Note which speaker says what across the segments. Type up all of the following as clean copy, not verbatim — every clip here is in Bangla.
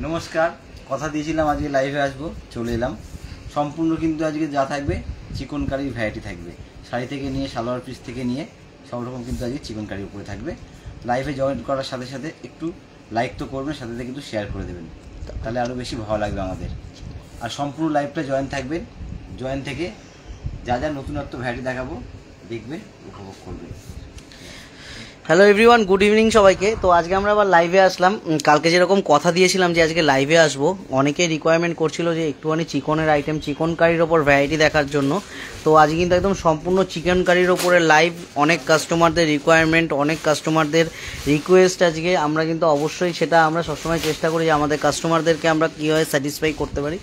Speaker 1: নমস্কার, কথা দিয়েছিলাম আজকে লাইভে আসবো, চলে এলাম। সম্পূর্ণ কিন্তু আজকে যা থাকবে চিকন কারির ভ্যারাইটি থাকবে, শাড়ি থেকে নিয়ে সালোয়ার পিস থেকে নিয়ে সব রকম কিন্তু আজকে চিকন কারির উপরে থাকবে। লাইভে জয়েন করার সাথে সাথে একটু লাইক তো করবেন, সাথে সাথে কিন্তু শেয়ার করে দেবেন, তাহলে আরও বেশি ভালো লাগবে আমাদের। আর সম্পূর্ণ লাইভটা জয়েন থাকবেন, জয়েন থেকে যা যা নতুনত্ব ভ্যারাইটি দেখাবো দেখবে, উপভোগ করবে।
Speaker 2: হ্যালো এভরিওয়ান, গুড ইভিনিং সবাইকে। তো আজকে আমরা আবার লাইভে আসলাম। কালকে যেরকম কথা দিয়েছিলাম যে আজকে লাইভে আসবো, অনেকে রিকোয়ারমেন্ট করছিল যে একটুখানি চিকনের আইটেম, চিকন কারির ওপর ভ্যারাইটি দেখার জন্য। তো আজকে কিন্তু একদম সম্পূর্ণ চিকেন কারির ওপরে লাইভ। অনেক কাস্টমারদের রিকোয়ারমেন্ট, অনেক কাস্টমারদের রিকোয়েস্ট, আজকে আমরা কিন্তু অবশ্যই সেটা আমরা সবসময় চেষ্টা করি যে আমাদের কাস্টমারদেরকে আমরা কীভাবে স্যাটিসফাই করতে পারি।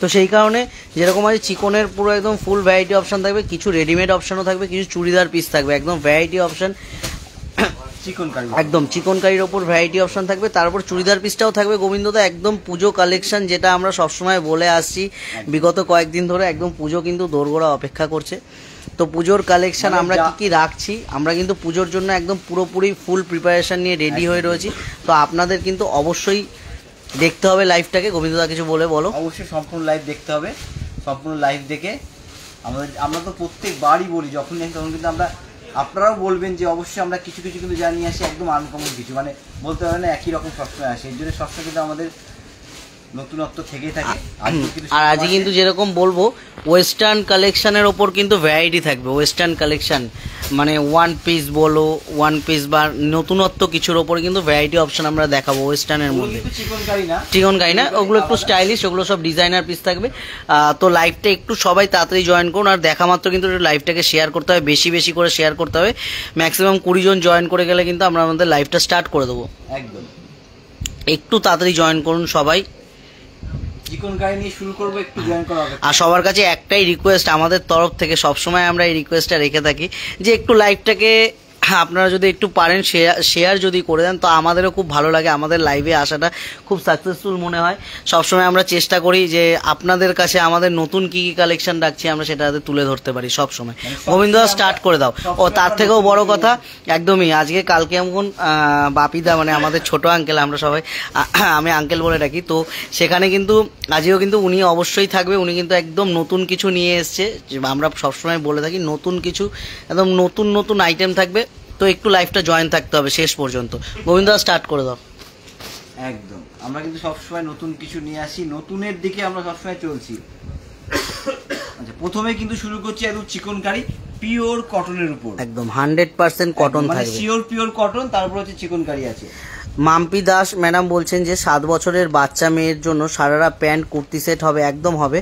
Speaker 2: তো সেই কারণে যেরকম আছে চিকনের পুরো একদম ফুল ভ্যারাইটি অপশান থাকবে, কিছু রেডিমেড অপশানও থাকবে, কিছু চুড়িদার পিস থাকবে, একদম ভ্যারাইটি অপশান একদম চিকন কারির ওপর ভ্যারাইটি অপশন থাকবে। তারপর চুড়িদার পিসটাও থাকবে গোবিন্দদা, একদম পুজো কালেকশন, যেটা আমরা সবসময় বলে আসছি বিগত কয়েকদিন ধরে। একদম পুজো কিন্তু দোরগোড়া অপেক্ষা করছে। তো পুজোর কালেকশন আমরা কি রাখছি, আমরা কিন্তু পুজোর জন্য একদম পুরোপুরি ফুল প্রিপারেশন নিয়ে রেডি হয়ে রয়েছি। তো আপনাদের কিন্তু অবশ্যই দেখতে হবে লাইভটাকে। গোবিন্দদা কিছু বলো।
Speaker 1: অবশ্যই সম্পূর্ণ লাইভ দেখতে হবে। সম্পূর্ণ লাইভ দেখে আমরা তো প্রত্যেকবারই বলি, যখন তখন কিন্তু আপনারাও বলবেন যে অবশ্যই আমরা কিছু কিছু কিন্তু জানিয়ে আসি, একদম আনকমন কিছু, মানে বলতে পারে না একই রকম সবসময় আসে। এই জন্য সবসময় কিন্তু আমাদের নতুনত্ব থেকেই থাকে।
Speaker 2: আর আজকে কিন্তু যেরকম বলবো, ওয়েস্টার্ন কালেকশনের ওপর কিন্তু ভ্যারাইটি থাকবে। ওয়েস্টার্ন কালেকশন মানে ওয়ান পিস বলো, ওয়ান পিস বা নতুনত্ব কিছুর ওপর কিন্তু ভ্যারাইটি অপশন আমরা দেখাবো ওয়েস্টার্নের মধ্যে। চিকন কারি না, ওগুলো একটু স্টাইলিশ, ওগুলো সব ডিজাইনার পিস থাকবে। তো লাইভটা একটু সবাই তাড়াতাড়ি জয়েন করুন। আর দেখা মাত্র কিন্তু লাইভটাকে শেয়ার করতে হবে, বেশি বেশি করে শেয়ার করতে হবে। ম্যাক্সিমাম 20 জন জয়েন করে গেলে কিন্তু আমরা আমাদের লাইভটা স্টার্ট করে দেবো।
Speaker 1: একদম
Speaker 2: একটু তাড়াতাড়ি জয়েন করুন সবাই।
Speaker 1: চিকন কারি নিয়ে শুরু করবো, একটু জয়েন করা হবে।
Speaker 2: আর সবার কাছে একটাই রিকোয়েস্ট আমাদের তরফ থেকে, সবসময় আমরা এই রিকোয়েস্টটা রেখে থাকি যে একটু লাইভটাকে আপনারা যদি একটু পারেন শেয়ার যদি করে দেন, তো আমাদেরও খুব ভালো লাগে। আমাদের লাইভে আসাটা খুব সাকসেসফুল মনে হয়। সবসময় আমরা চেষ্টা করি যে আপনাদের কাছে আমাদের নতুন কী কী কালেকশন রাখছি আমরা সেটা তুলে ধরতে পারি সবসময়। গোবিন্দদা স্টার্ট করে দাও। ও তার থেকেও বড় কথা, একদমই আজকে কালকে এমন বাপিদা, মানে আমাদের ছোট আঙ্কেল, আমরা সবাই আমি আঙ্কেল বলে ডাকি, তো সেখানে কিন্তু আজকেও কিন্তু উনি অবশ্যই থাকবে। উনি কিন্তু একদম নতুন কিছু নিয়ে এসছে। আমরা সবসময় বলে থাকি নতুন কিছু, একদম নতুন নতুন আইটেম থাকবে। তো একটু লাইভটা জয়েন থাকতে হবে শেষ পর্যন্ত। গোবিন্দদা স্টার্ট করে দাও।
Speaker 1: একদম, আমরা কিন্তু সবসময় নতুন কিছু নিয়ে আসি, নতুনের দিকে আমরা সবসময় চলছি। আচ্ছা, প্রথমে কিন্তু শুরু করছি একদম চিকন কারি পিওর কটনের উপর,
Speaker 2: একদম 100% কটন থাকবে,
Speaker 1: শিওর পিওর কটন। তারপর হচ্ছে চিকন কারি আছে।
Speaker 2: মাম্পি দাস ম্যাডাম বলছেন যে 7 বছরের বাচ্চা মেয়ের জন্য সারারা প্যান্ট কুর্তি সেট হবে, একদম হবে।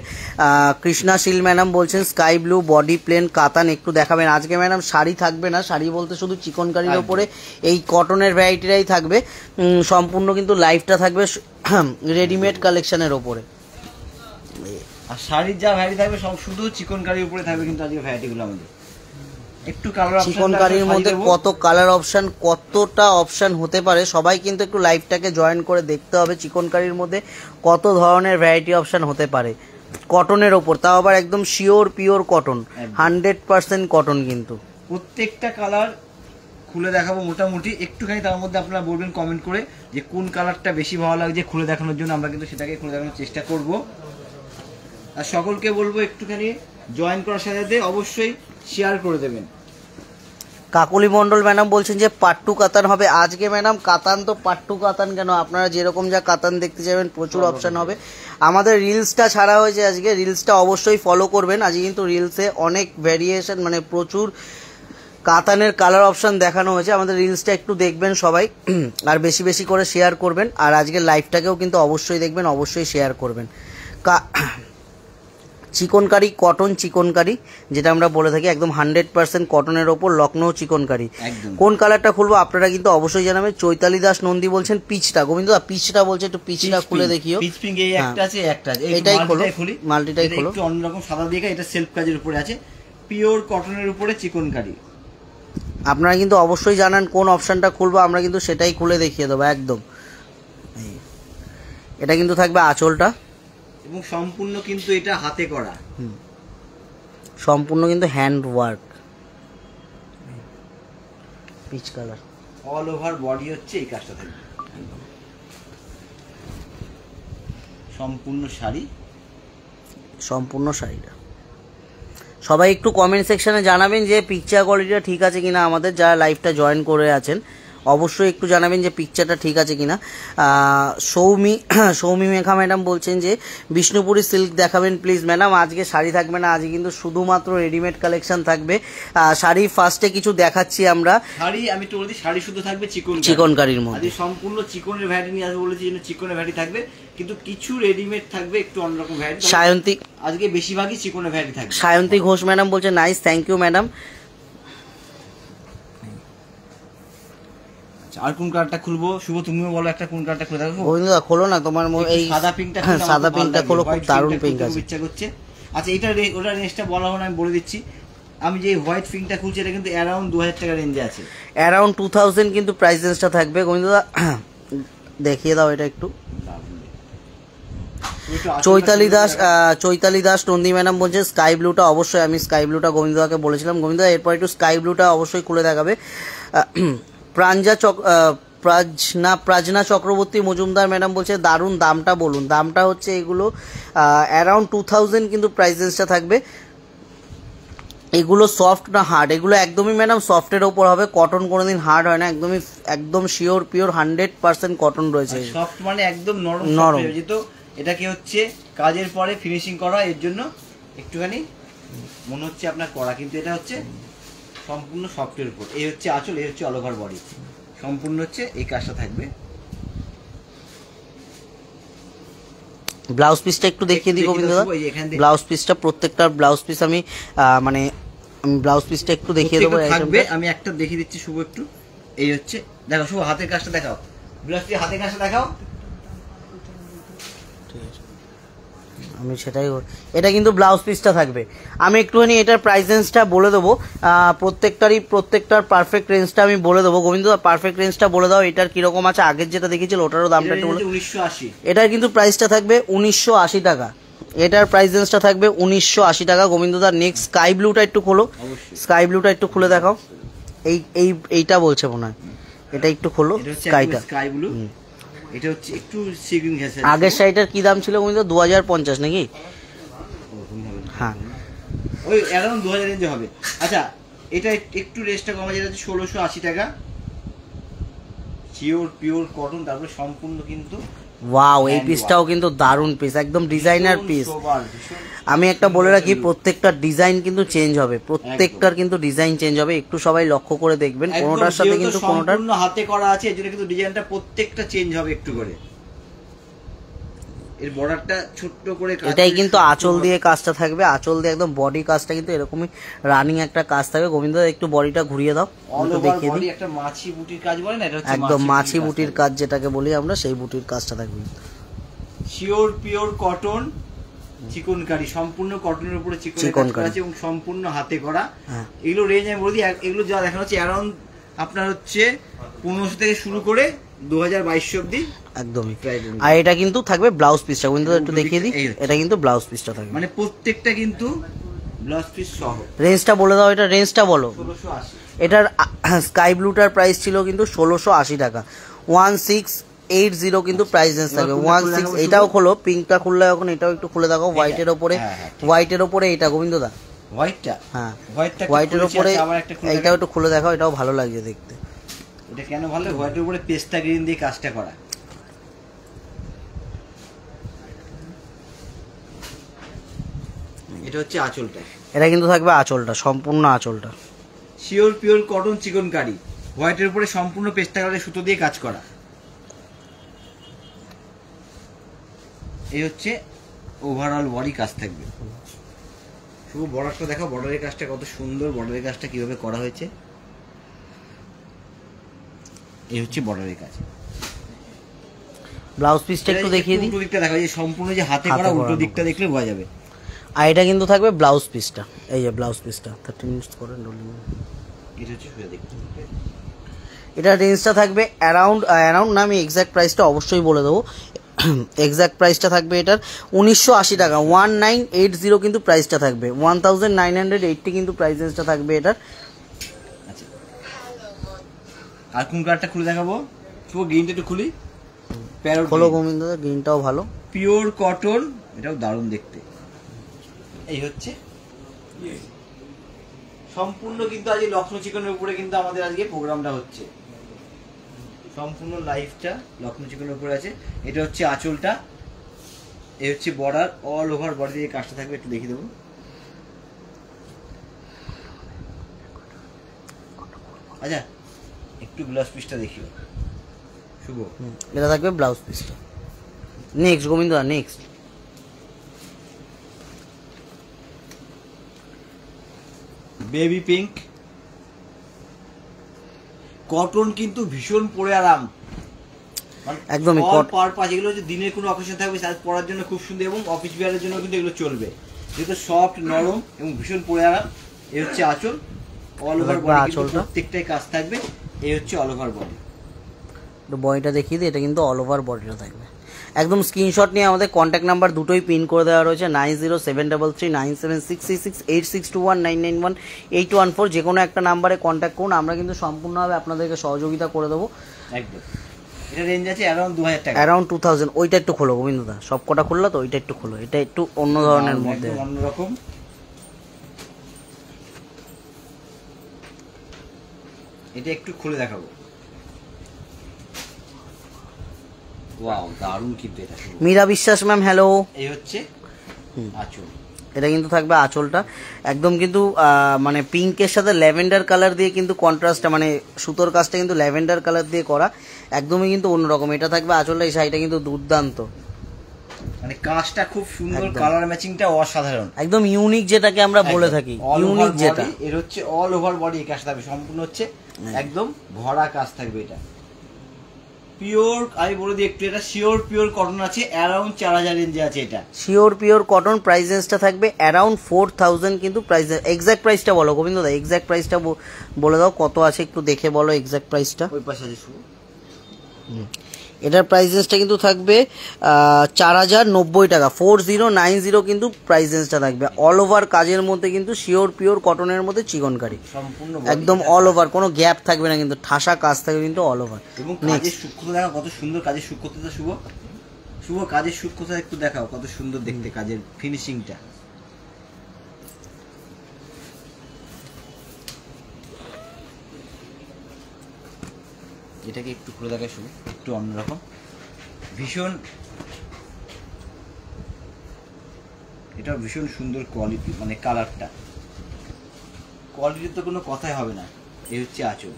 Speaker 2: কৃষ্ণা শীল ম্যাডাম বলছেন স্কাই ব্লু বডি প্লেন কাতান একটু দেখাবেন। আজকে ম্যাডাম শাড়ি থাকবে না, শাড়ি বলতে শুধু চিকন কারির ওপরে এই কটনের ভ্যারাইটিটাই থাকবে। সম্পূর্ণ কিন্তু লাইভটা থাকবে রেডিমেড কালেকশনের ওপরে।
Speaker 1: আর শাড়ির যা ভ্যারাইটি থাকবে সব শুধু চিকন কারির উপরে থাকবে কিন্তু আজকে ভ্যারাইটিগুলো আমাদের। একটু কালার
Speaker 2: চিকন কারির মধ্যে কত কালার অপশন, কতটা অপশন হতে পারে, সবাই কিন্তু একটু লাইভটাকে জয়েন করে দেখতে হবে। চিকন কারির মধ্যে কত ধরনের ভ্যারাইটি অপশন হতে পারে কটনের ওপর, তাও আবার একদম শিওর পিওর কটন, 100% কটন। কিন্তু
Speaker 1: প্রত্যেকটা কালার খুলে দেখাবো মোটামুটি একটুখানি, তার মধ্যে আপনারা বলবেন কমেন্ট করে যে কোন কালারটা বেশি ভালো লাগছে খুলে দেখানোর জন্য। আমরা কিন্তু সেটাকে খুলে দেখানোর চেষ্টা করব। আর সকলকে বলবো একটুখানি জয়েন করার সাথে সাথে অবশ্যই শেয়ার করে দেবেন।
Speaker 2: কাকলি মন্ডল ম্যাডাম বলছেন যে পাট্টু কাতান হবে আজকে। ম্যাডাম কাতান তো পাট্টু কাতান কেন, আপনারা যেরকম যা কাতান দেখতে যাবেন প্রচুর অপশান হবে। আমাদের রিলসটা ছাড়া হয়েছে আজকে, রিলসটা অবশ্যই ফলো করবেন। আজকে কিন্তু রিলসে অনেক ভ্যারিয়েশন, মানে প্রচুর কাতানের কালার অপশান দেখানো হয়েছে। আমাদের রিলসটা একটু দেখবেন সবাই, আর বেশি বেশি করে শেয়ার করবেন। আর আজকের লাইভটাকেও কিন্তু অবশ্যই দেখবেন, অবশ্যই শেয়ার করবেন। চিকন কারি কটন চিকন কারি, যেটা আমরা বলে থাকি একদম 100% কটনের ওপর লখনৌ চিকন কারি। কোন কালারটা খুলবো আপনারা কিন্তু অবশ্যই জানাবেন। চৈতালি দাস নন্দী বলছেন পিচটা। গোবিন্দদা পিচটা বলছে, একটু পিচটা খুলে দেখিও।
Speaker 1: পিচ পিঙ্ক এই একটা আছে, একটা আছে,
Speaker 2: এটাই খোলো, মাল্টিটাই খোলো।
Speaker 1: একটু অন্যরকম সাদা দিয়ে, এটা সেলফ কাজের উপরে আছে, পিওর কটনের উপরে চিকন কারি।
Speaker 2: আপনারা কিন্তু অবশ্যই জানান কোন অপশনটা খুলবো, আমরা কিন্তু সেটাই খুলে দেখিয়ে দেবো একদম। এটা কিন্তু থাকবে আঁচলটা,
Speaker 1: এবং সম্পূর্ণ কিন্তু এটা হাতে করা,
Speaker 2: সম্পূর্ণ কিন্তু hand work, peach colour
Speaker 1: all over body হচ্ছে এই কাজটা থাকবে। সম্পূর্ণ শাড়ি।
Speaker 2: সম্পূর্ণ শাড়িটা সবাই একটু কমেন্ট সেকশনে জানাবেন যে পিকচার কোয়ালিটিটা ঠিক আছে কিনা। আমাদের যারা লাইভটা জয়েন করে আছেন অবশ্যই একটু জানাবেন যে পিকচারটা ঠিক আছে কিনা। সৌমি মেঘা ম্যাডাম বলছেন যে বিষ্ণুপুরি সিল্ক দেখাবেন প্লিজ। ম্যাডাম আজকে শাড়ি থাকবে না, আজকে কিন্তু শুধুমাত্র রেডিমেড কালেকশন থাকবে। শাড়ি ফার্স্টে কিছু দেখাচ্ছি আমরা।
Speaker 1: শাড়ি আমি তো বলছি শাড়ি শুধু থাকবে
Speaker 2: চিকনকারির মধ্যে।
Speaker 1: আজকে সম্পূর্ণ চিকনের ভ্যারাইটি নিয়ে আসবো বলেছি, চিকনের ভ্যারাইটি থাকবে, কিন্তু কিছু রেডিমেড থাকবে একটু অন্যরকম ভ্যারাইটি।
Speaker 2: সায়ন্তী
Speaker 1: আজকে বেশিরভাগই চিকনের ভ্যারাইটি থাকবে।
Speaker 2: সায়ন্তী ঘোষ ম্যাডাম বলছে নাইস, থ্যাংক ইউ ম্যাডাম।
Speaker 1: আর কোন কার্ডটা খুলবো? শুভ তুমিও বলো একটা কোন কার্ডটা খুলে দেখো।
Speaker 2: গোবিন্দদা খোলো না, তোমার এই
Speaker 1: সাদা পিঙ্কটা,
Speaker 2: সাদা পিঙ্কটা খোলো, খুব দারুণ পিঙ্ক আছে।
Speaker 1: ইচ্ছা করছে। আচ্ছা এটা ওটা রেঞ্জটা বলা হলো না, আমি বলে দিচ্ছি। আমি যে হোয়াইট পিঙ্কটা খুলছি এটা কিন্তু অ্যারাউন্ড 2000 টাকা রেঞ্জে আছে।
Speaker 2: অ্যারাউন্ড 2000 কিন্তু প্রাইস রেঞ্জটা থাকবে। গোবিন্দদা দেখিয়ে দাও এটা একটু। চৈতালি দাস নন্দী ম্যাডাম বলছে স্কাই ব্লুটা, অবশ্যই আমি স্কাই ব্লুটা গোবিন্দদাকে বলেছিলাম। গোবিন্দদা এরপর একটু স্কাই ব্লুটা অবশ্যই খুলে দেখাবে। প্রাজনা চক্রবর্তী মজুমদার ম্যাডাম বলছে দারুণ, দামটা বলুন। দামটা হচ্ছে এগুলো অ্যারাউন্ড 2000 কিন্তু প্রাইস রেঞ্জটা থাকবে। এগুলো সফট না হার্ড? এগুলো একদমই ম্যাডাম সফটের ওপর হবে, কটন কোনোদিন হার্ড হয় না, একদম শিওর পিওর 100% কটন রয়েছে।
Speaker 1: সফট মানে একদম নরম। যেহেতু এটাকে হচ্ছে কাজের পরে ফিনিশিং করা, এর জন্য একটুখানি মনে হচ্ছে আপনার করা, কিন্তু এটা হচ্ছে সম্পূর্ণ সফটের উপর। এই হচ্ছে আঁচল, এই হচ্ছে অল ওভার বডি, সম্পূর্ণ হচ্ছে এই কাজটা থাকবে।
Speaker 2: ব্লাউজ পিসটা একটু দেখিয়ে দিই গোবিন্দদা। ব্লাউজ পিসটা প্রত্যেকটা ব্লাউজ পিস আমি ব্লাউজ পিসটা একটু দেখিয়ে দেবো।
Speaker 1: আমি একটা দেখিয়ে দিচ্ছি শুভ একটু। এই হচ্ছে দেখো শুভ, হাতের কাজটা দেখাও, ব্লাউজ পিস হাতের কাজটা দেখাও।
Speaker 2: আমি সেটাই, এটা কিন্তু ব্লাউজ পিসটা থাকবে। আমি একটুখানি এটার প্রাইস রেঞ্জটা বলে দেবো, প্রত্যেকটার পারফেক্ট রেঞ্জটা আমি বলে দেবো। গোবিন্দদা পারফেক্ট রেঞ্জটা বলে দাও, এটার কিরকম আছে, আগের যেটা দেখেছিল ওটারও দামটা একটু বলে।
Speaker 1: 1980।
Speaker 2: এটার কিন্তু প্রাইসটা থাকবে 1980 টাকা। এটার প্রাইস রেঞ্জটা থাকবে 1980 টাকা। গোবিন্দদা নেক্সট স্কাই ব্লুটা একটু খোলো, স্কাই ব্লুটা একটু খুলে দেখাও। এইটা বলছে মনে হয়, এটা একটু খোলো স্কাইটা।
Speaker 1: স্কাই ব্লু, এটা হচ্ছে একটু সিগ্রিন ঘেঁষে।
Speaker 2: আগের শাড়িটার কি দাম ছিল গোবিন্দদা? 2050 নাকি? হ্যাঁ,
Speaker 1: ওই অ্যারাউন্ড 2000 রেঞ্জে হবে। আচ্ছা এটা একটু রেঞ্জটা কম আছে, এটা হচ্ছে 1680 টাকা, পিওর কটন, তারপরে সম্পূর্ণ কিন্তু
Speaker 2: ওয়াও, এই পিসটাও কিন্তু দারুণ পিস, একদম ডিজাইনার পিস। আমি একটা বলে রাখি, প্রত্যেকটা ডিজাইন কিন্তু চেঞ্জ হবে, প্রত্যেকটার কিন্তু ডিজাইন চেঞ্জ হবে, একটু সবাই লক্ষ্য করে দেখবেন। কোনোটার সাথে কিন্তু কোনোটার
Speaker 1: হাতে করা আছে, এর জন্য কিন্তু ডিজাইনটা প্রত্যেকটা চেঞ্জ হবে একটু করে। এর বর্ডারটা ছোট্ট করে,
Speaker 2: এটাই কিন্তু আঁচল দিয়ে কাজটা থাকবে, আঁচল দিয়ে একদম বডি কাজটা কিন্তু এরকমই রানিং একটা কাজ থাকবে। গোবিন্দদা একটু বডিটা ঘুরিয়ে দাও, দেখিয়ে দিই।
Speaker 1: একটা মাছি বুটির কাজ বলে না, এটা হচ্ছে
Speaker 2: একদম মাছি বুটির কাজ যেটাকে বলি আমরা, সেই বুটির কাজটা থাকবে।
Speaker 1: শিওর পিওর কটন চিকনকারি, সম্পূর্ণ কটনের উপরে চিকনকারি আছে এবং সম্পূর্ণ হাতে করা। এগুলো রেঞ্জ আমি বলি, এগুলো যা দেখানো হচ্ছে অ্যারাউন্ড আপনার হচ্ছে 1500 থেকে শুরু করে 2022 অবধি একদমই।
Speaker 2: আর এটা কিন্তু থাকবে ব্লাউজ পিসটা, কিন্তু একটু দেখিয়ে দিই, এটা কিন্তু ব্লাউজ পিসটা থাকবে,
Speaker 1: মানে প্রত্যেকটা কিন্তু ব্লাউজ পিস সহ।
Speaker 2: রেঞ্জটা বলে দাও, এটা রেঞ্জটা বলো।
Speaker 1: 1680।
Speaker 2: এটার স্কাই ব্লুটার প্রাইস ছিল কিন্তু 1680 টাকা। 1680 কিন্তু প্রাইস রেঞ্জ থাকবে। 16, এটাও খোলো, পিঙ্কটা খুললে এখন এটাও একটু খুলে দেখো। হোয়াইটের ওপরে এটা গোবিন্দদা,
Speaker 1: হোয়াইটটা,
Speaker 2: হ্যাঁ হোয়াইটের ওপরে এইটাও একটু খুলে দেখাও, এটাও ভালো লাগছে দেখতে।
Speaker 1: এটা কেন ভালো? হোয়াইটের উপরে পেস্তা গ্রিন দিয়ে কাজটা করা। এটা হচ্ছে আঁচলটা,
Speaker 2: এটা কিন্তু থাকবে আঁচলটা, সম্পূর্ণ আঁচলটা
Speaker 1: শিওর পিওর কটন চিকনকারি, হোয়াইটের উপরে সম্পূর্ণ পেস্তা কালারের সুতো দিয়ে কাজ করা। এই হচ্ছে ওভারঅল বডি কাজ থাকবে। শুধু বর্ডারটা দেখো, বর্ডারের কাজটা কত সুন্দর, বর্ডারের কাজটা কিভাবে করা হয়েছে। এই হচ্ছে বর্ডারের কাজ।
Speaker 2: ব্লাউজ পিসটা একটু দেখিয়ে দিই,
Speaker 1: উল্টো দিকটা দেখা যায়, সম্পূর্ণ যে হাতে করা, উল্টো দিকটা দেখলে বোঝা যাবে।
Speaker 2: আর এটা কিন্তু থাকবে ব্লাউজ পিসটা, এই যে ব্লাউজ পিসটা 30 মিনিটস করে ডলিং।
Speaker 1: এটা হচ্ছে শুয়ে দেখতে,
Speaker 2: এটা রেঞ্জটা থাকবে অ্যারাউন্ড না, আমি এক্স্যাক্ট প্রাইসটা অবশ্যই বলে দেবো। এক্স্যাক্ট প্রাইসটা থাকবে এটার 1980 টাকা। 1980 কিন্তু প্রাইসটা থাকবে, 1980 কিন্তু প্রাইস রেঞ্জটা থাকবে এটার।
Speaker 1: আচ্ছা আর কোন কার্ডটা খুলে দেখাবো? শুধু গ্রিনটা একটু খুলি। প্যারট
Speaker 2: খোলো গোবিন্দ দা, গ্রিনটাও ভালো।
Speaker 1: পিওর কটন, এটাও দারুণ দেখতে। এই হচ্ছে সম্পূর্ণ কিন্তু আজ লখনৌ চিকনের উপরে কিন্তু আমাদের আজকে প্রোগ্রামটা হচ্ছে। সম্পূর্ণ লাইফটা লখনৌ চিকনের উপরে আছে। এটা হচ্ছে আঁচলটা, এই হচ্ছে বর্ডার, অল ওভার বডি দিয়ে কাজটা থাকবে। একটু দেখিয়ে দেবো। আচ্ছা একটু ব্লাউজ পিসটা দেখিও শুভ।
Speaker 2: এটা থাকবে ব্লাউজ পিসটা। নেক্সট গোবিন্দ দা, নেক্সট
Speaker 1: বেবি পিঙ্ক কটন, কিন্তু ভীষণ পরে আরাম,
Speaker 2: একদমই
Speaker 1: পারপাস। এগুলো হচ্ছে দিনের কোনো অকেশন থাকবে পরার জন্য খুব সুন্দর, এবং অফিস বিয়ারের জন্য কিন্তু এগুলো চলবে, যেহেতু সফট নরম এবং ভীষণ পরে আরাম। এই হচ্ছে আঁচল, অল ওভার বডি প্রত্যেকটাই কাজ থাকবে। এই হচ্ছে অল ওভার বডি।
Speaker 2: বডিটা দেখিয়ে দিই, এটা কিন্তু অল ওভার বডিটা থাকবে। একদম স্ক্রিনশট নিয়ে আমাদের কন্ট্যাক্ট নাম্বার দুটোই পিন করে দেওয়া রয়েছে, 907339768621991814, যে কোনো একটা নাম্বারে কন্ট্যাক্ট করুন। আমরা কিন্তু সম্পূর্ণভাবে আপনাদেরকে সহযোগিতা করে দেবো।
Speaker 1: একদম এটা রেঞ্জ আছে অ্যারাউন্ড 2000 টাকা,
Speaker 2: অ্যারাউন্ড 2000। ওইটা একটু খোলো গোবিন্দ দা, সব কটা খুললো তো, ওইটা একটু খোলো। এটা একটু অন্য ধরনের মধ্যে,
Speaker 1: অন্যরকম। এটা একটু খুলে দেখাবো। ওয়াও দারুণ কিন্তু এটা।
Speaker 2: মীরা বিশ্বাস ম্যাম হ্যালো।
Speaker 1: এই হচ্ছে আঁচল,
Speaker 2: এটা কিন্তু থাকবে আঁচলটা একদম কিন্তু মানে পিঙ্কের সাথে ল্যাভেন্ডার কালার দিয়ে কিন্তু কন্ট্রাস্টটা, মানে সুতোর কাজটা কিন্তু ল্যাভেন্ডার কালার দিয়ে করা, একদমই কিন্তু অন্যরকম। এটা থাকবে আঁচলটা, এই শাড়িটা কিন্তু দুর্দান্ত,
Speaker 1: মানে কাজটা খুব সুন্দর, কালার ম্যাচিংটা অসাধারণ,
Speaker 2: একদম ইউনিক, যেটাকে আমরা বলে থাকি ইউনিক যেটা।
Speaker 1: এর হচ্ছে অল ওভার বডি কাজ থাকবে, সম্পূর্ণ হচ্ছে একদম ভরা কাজ থাকবে। এটা পিওর, আমি বলে দিই একটু, এটা শিওর পিওর কটন আছে, অ্যারাউন্ড 4000 রেঞ্জে আছে। এটা
Speaker 2: শিওর পিওর কটন, প্রাইস রেঞ্জটা থাকবে অ্যারাউন্ড 4000 কিন্তু প্রাইস। এক্সাক্ট প্রাইসটা বলো গোবিন্দ দা, এক্সাক্ট প্রাইসটা বলে দাও কত আছে, একটু দেখে বলো এক্সাক্ট প্রাইসটা।
Speaker 1: ওই পাশে আছে শুভ।
Speaker 2: এটার প্রাইস রেঞ্জটা কিন্তু থাকবে 4090 টাকা, 4090 কিন্তু প্রাইস রেঞ্জটা থাকবে। অল ওভার কাজের মধ্যে কিন্তু শিওর পিওর কটনের মধ্যে চিকনকারি,
Speaker 1: সম্পূর্ণ
Speaker 2: একদম অল ওভার, কোনো গ্যাপ থাকবে না কিন্তু, ঠাসা কাজ থাকবে কিন্তু অল ওভার।
Speaker 1: এবং কাজের সূক্ষ্মতা দেখো কত সুন্দর, কাজের সূক্ষ্মতা শুভ, শুভ কাজের সূক্ষ্মতা একটু দেখাও, কত সুন্দর দেখতে কাজের ফিনিশিংটা। এটাকে একটু খুলে দেখা শুরু, একটু অন্যরকম, ভীষণ, এটা ভীষণ সুন্দর কোয়ালিটি, মানে কালারটা, কোয়ালিটির তো কোনো কথাই হবে না। এই হচ্ছে আঁচল,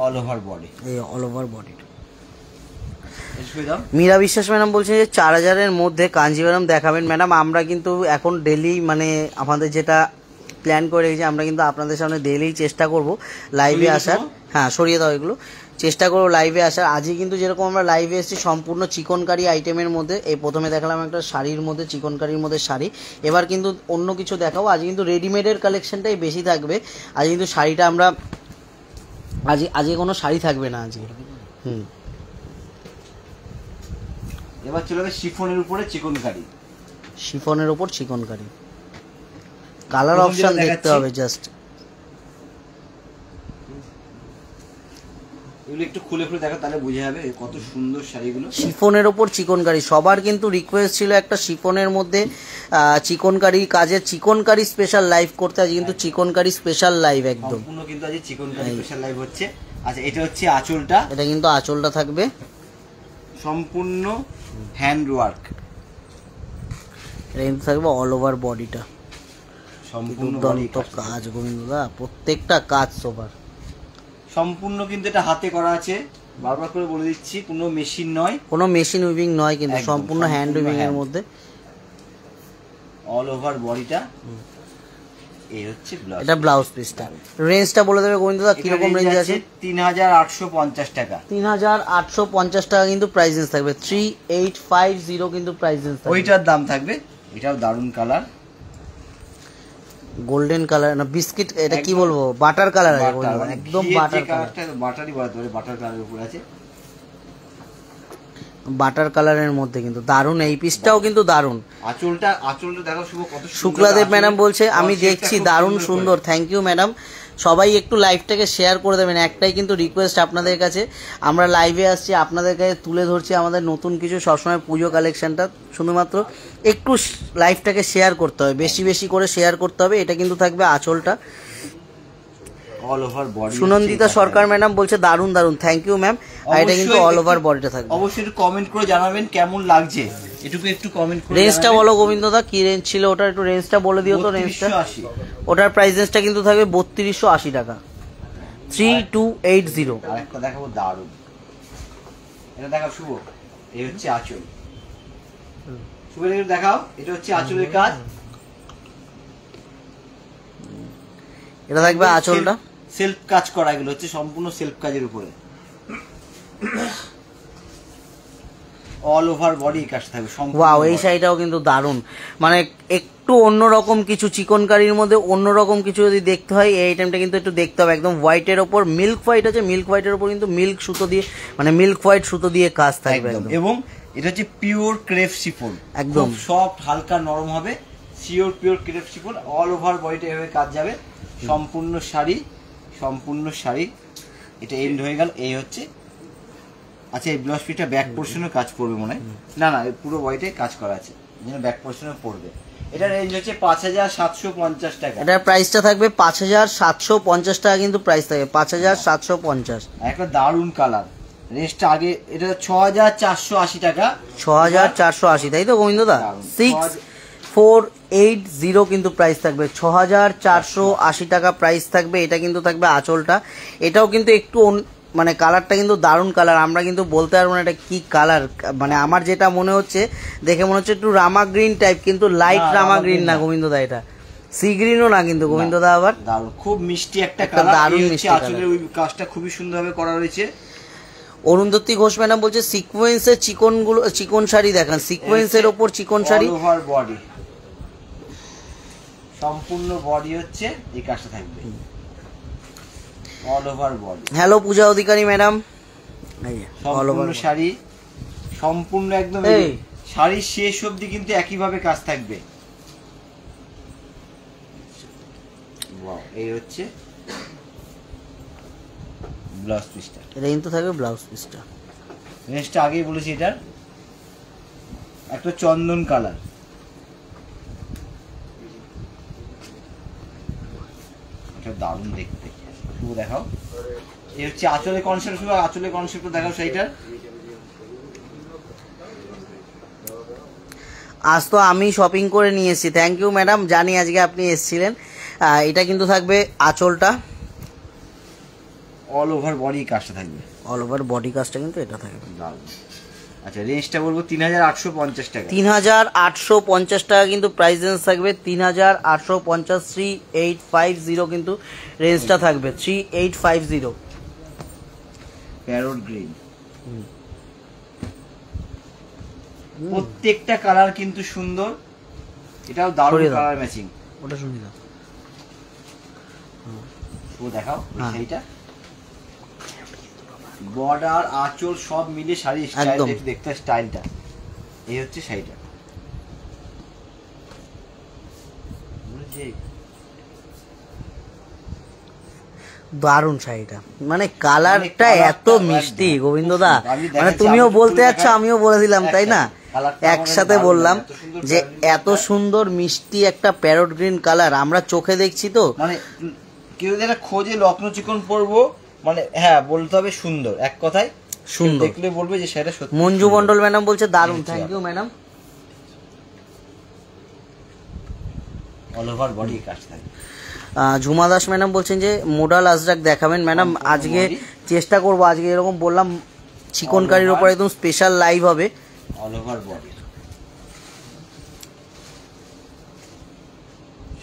Speaker 1: অল ওভার বডি,
Speaker 2: এই অল ওভার বডি।
Speaker 1: দাও।
Speaker 2: মীরা বিশ্বাস ম্যাডাম বলছেন যে 4000-এর মধ্যে কাঞ্জিভারাম দেখাবেন। ম্যাডাম আমরা কিন্তু এখন ডেলি, মানে আমাদের যেটা প্ল্যান করে রেখেছি, আমরা কিন্তু আপনাদের সামনে ডেলি চেষ্টা করব লাইভে আসার। হ্যাঁ সরিয়ে দাও এগুলো, চেষ্টা করবো লাইভে আসার। আজকে কিন্তু যেরকম আমরা লাইভে এসেছি সম্পূর্ণ চিকনকারি আইটেমের মধ্যে, এই প্রথমে দেখালাম একটা শাড়ির মধ্যে, চিকনকারির মধ্যে শাড়ি, এবার কিন্তু অন্য কিছু দেখাবো। আজ কিন্তু রেডিমেডের কালেকশনটাই বেশি থাকবে। আজ কিন্তু শাড়িটা আমরা, আজকে কোনো শাড়ি থাকবে না আজকে।
Speaker 1: এবার চলে যাবে শিফনের উপরে চিকনকারি,
Speaker 2: শিফনের উপর চিকনকারি, কালার অপশন দেখতে হবে জাস্ট।
Speaker 1: এগুলো একটু খুলে খুলে দেখো, তাহলে বুঝে যাবে কত সুন্দর শাড়িগুলো।
Speaker 2: শিফনের ওপর চিকনকারি, সবার কিন্তু রিকোয়েস্ট ছিল একটা শিফনের মধ্যে চিকনকারি কাজের, চিকনকারি স্পেশাল লাইভ করতে। আজ কিন্তু চিকনকারি স্পেশাল লাইভ একদম
Speaker 1: সম্পূর্ণ কিন্তু আজ চিকনকারি স্পেশাল লাইভ হচ্ছে। আচ্ছা এটা হচ্ছে আঁচলটা,
Speaker 2: এটা কিন্তু আঁচলটা থাকবে
Speaker 1: সম্পূর্ণ হ্যান্ড ওয়ার্ক,
Speaker 2: এটা কিন্তু থাকবে অল ওভার বডিটা,
Speaker 1: সম্পূর্ণ
Speaker 2: কাজ গোবিন্দদা, প্রত্যেকটা কাজ সোবার
Speaker 1: সম্পূর্ণ কিন্তু এটা হাতে করা আছে। বারবার করে বলে দিচ্ছি, কোনো মেশিন নয়,
Speaker 2: কোনো মেশিন উইভিং নয়, কিন্তু সম্পূর্ণ হ্যান্ড উইভিং এর মধ্যে,
Speaker 1: অল ওভার বডিটা। এই হচ্ছে ব্লাউজ,
Speaker 2: এটা ব্লাউজ পিসটা। রেঞ্জটা বলে দেবে গোবিন্দদা কিরকম রেঞ্জ আছে?
Speaker 1: 3850 টাকা,
Speaker 2: 3850 টাকা কিন্তু প্রাইস রেঞ্জ থাকবে। 3850 কিন্তু প্রাইস রেঞ্জ থাকবে,
Speaker 1: ওইটার দাম থাকবে। এটাও দারুন কালার,
Speaker 2: গোল্ডেন কালার না বিস্কিট, এটা কি বলবো, বাটার কালার আছে একদম, বাটার কালারটা,
Speaker 1: বাটারই বলতে পারে, বাটার কালারের উপর আছে,
Speaker 2: বাটার কালারের মধ্যে কিন্তু দারুন। এই পিসটাও কিন্তু দারুন।
Speaker 1: আঁচলটা দেখো শুভ, কত
Speaker 2: শুক্লাদেব ম্যাডাম বলছে আমি দেখছি, দারুন সুন্দর, থ্যাংক ইউ ম্যাডাম। সবাই একটু লাইভটাকে শেয়ার করে দেবেন, একটাই কিন্তু রিকোয়েস্ট আপনাদের কাছে, আমরা লাইভে আসছি আপনাদের কাছে তুলে ধরছি আমাদের নতুন কিছু সবসময় পুজো কালেকশনটা, শুধুমাত্র একটু লাইভটাকে শেয়ার করতে হবে, বেশি বেশি করে শেয়ার করতে হবে। এটা কিন্তু থাকবে আঁচলটা,
Speaker 1: অল ওভার বডি।
Speaker 2: সুনন্দিতা সরকার ম্যাডাম বলছে দারুন দারুন, থ্যাংক ইউ ম্যাম। আর এটা কিন্তু অল ওভার বডিটা থাকবে।
Speaker 1: অবশ্যই একটু কমেন্ট করে জানাবেন কেমন লাগছে, একটু কমেন্ট করে।
Speaker 2: রেঞ্জটা বলো গোবিন্দ দা, কি রেঞ্জ ছিল ওটা, একটু রেঞ্জটা বলে দিও তো। রেঞ্জটা, ওটার প্রাইস রেঞ্জটা কিন্তু থাকবে 3280 টাকা, 3280।
Speaker 1: আরেকটা দেখাবো দারুন, এটা দেখাও শুভ, এই হচ্ছে আঁচল। শুভ এটা দেখাও, এটা হচ্ছে আঁচলের কাজ,
Speaker 2: এটা থাকবে আঁচলটা
Speaker 1: সেলফ কাজ করা, এগুলো হচ্ছে সম্পূর্ণ সেলফ কাজের উপরে, অল ওভার বডি কাজ থাকবে সম্পূর্ণ।
Speaker 2: ওয়াও, এই শাড়িটাও কিন্তু দারুন, মানে একটু অন্যরকম কিছু চিকনকারির মধ্যে অন্যরকম কিছু যদি দেখতে হয় এই আইটেমটা কিন্তু একটু দেখতে হবে। একদম হোয়াইটের ওপর মিল্ক হোয়াইট আছে, মিল্ক হোয়াইটের ওপর কিন্তু মিল্ক সুতো দিয়ে, মানে মিল্ক হোয়াইট সুতো দিয়ে কাজ থাকবে একদম।
Speaker 1: এবং এটা হচ্ছে পিওর ক্রেপ শিফন,
Speaker 2: একদম
Speaker 1: সফট হালকা নরম হবে, pure crepe chiffon, all over বডিটা এভাবে কাজ যাবে, সম্পূর্ণ শাড়ি। এটা এন্ড হয়ে গেল, এই হচ্ছে। আচ্ছা, এই ব্লাউজ পিসটা ব্যাক পোর্শনে কাজ করবে মনে হয়, না পুরো বডিতে কাজ করা আছে, যেন ব্যাক পোর্শনে পড়বে। এটা রেঞ্জ হচ্ছে 5750 টাকা।
Speaker 2: এটার প্রাইসটা থাকবে 5750 টাকা, কিন্তু প্রাইস থাকবে 5750।
Speaker 1: একটা দারুন কালার, রেঞ্জটা আগে এটা 6480 টাকা,
Speaker 2: 6480, তাই তো গোবিন্দ দা? 6480 কিন্তু প্রাইস থাকবে, 6480 টাকা প্রাইস থাকবে। এটা কিন্তু থাকবে আঁচলটা, এটাও কিন্তু একটু মানে কালারটা কিন্তু দারুণ কালার, আমরা কিন্তু বলতে পারবো না এটা কি কালার, মানে আমার যেটা মনে হচ্ছে দেখে মনে হচ্ছে একটু রামা গ্রিন টাইপ, কিন্তু লাইট রামা গ্রিন না গোবিন্দ দা, এটা সি গ্রিনও না কিন্তু গোবিন্দ দা, আবার
Speaker 1: দারুণ খুব মিষ্টি একটা কালার,
Speaker 2: দারুণ মিষ্টি
Speaker 1: আসলে ওই কাজটা খুবই সুন্দরভাবে করা রয়েছে।
Speaker 2: অরুন্ধতী ঘোষ ম্যাডাম বলছে সিকোয়েন্সের চিকন শাড়ি দেখান, সিকোয়েন্সের ওপর চিকন শাড়ি,
Speaker 1: অল ওভার বডি, সম্পূর্ণ বডি হচ্ছে এই কাজটা থাকবে, অল ওভার বডি।
Speaker 2: হ্যালো পূজা অধিকারী ম্যাডাম,
Speaker 1: সম্পূর্ণ শাড়ি, সম্পূর্ণ একদম শাড়ির শেষ অবধি কিন্তু একইভাবে কাজ থাকবে। এই হচ্ছে ব্লাউজ পিসটা,
Speaker 2: এটা কিন্তু থাকবে ব্লাউজ পিসটা।
Speaker 1: রেঞ্জটা আগেই বলেছি, এটার একটা চন্দন কালার, এটা দারুণ দেখতে, শুধু দেখাও। এই হচ্ছে আঁচলের কনসেপ্ট, শুধু আঁচলের কনসেপ্ট দেখাও সেইটার।
Speaker 2: আজ তো আমি শপিং করে নিয়ে এসেছি, থ্যাংক ইউ ম্যাডাম, জানি আজকে আপনি এসেছিলেন। এটা কিন্তু থাকবে আঁচলটা,
Speaker 1: অল ওভার বডি কাজটা থাকবে,
Speaker 2: অল ওভার বডি কাজটা কিন্তু এটা থাকবে।
Speaker 1: আচ্ছা, রেঞ্জটা বলবো 3850 টাকা,
Speaker 2: 3850 টাকা কিন্তু প্রাইস রেঞ্জ থাকবে, 3850, 3850 কিন্তু রেঞ্জটা থাকবে, 3850।
Speaker 1: প্যারট গ্রিন, প্রত্যেকটা কালার কিন্তু সুন্দর, এটাও দারুণ কালার ম্যাচিং।
Speaker 2: ওটা শুনি না,
Speaker 1: ও দেখাও সেইটা, বর্ডার আঁচল সব মিলে শাড়ি স্টাইল দেখতে, স্টাইলটা এই হচ্ছে শাড়িটা।
Speaker 2: দারুণ শাড়িটা, মানে কালারটা এত মিষ্টি গোবিন্দ দা, মানে তুমিও বলতে যাচ্ছ আমিও বলে দিলাম, তাই না? একসাথে বললাম যে এত সুন্দর মিষ্টি একটা প্যারট গ্রিন কালার আমরা চোখে দেখছি তো,
Speaker 1: মানে কেউ যেটা খোঁজে লক্ষ্ণৌ চিকন পরবো, মানে হ্যাঁ বলতে হবে সুন্দর, এক কথায় সুন্দর, দেখলে বলবে যে সেটা সত্যি।
Speaker 2: মঞ্জু মন্ডল ম্যাডাম বলছে দারুণ, thank you madam.
Speaker 1: All over body কাজ থাকে।
Speaker 2: ঝুমা দাস ম্যাডাম বলছেন যে মোডাল আজরাক দেখাবেন ম্যাডাম, আজকে চেষ্টা করবো, আজকে এরকম বললাম চিকন কারির ওপর একদম স্পেশাল লাইভ হবে।
Speaker 1: অল ওভার বডি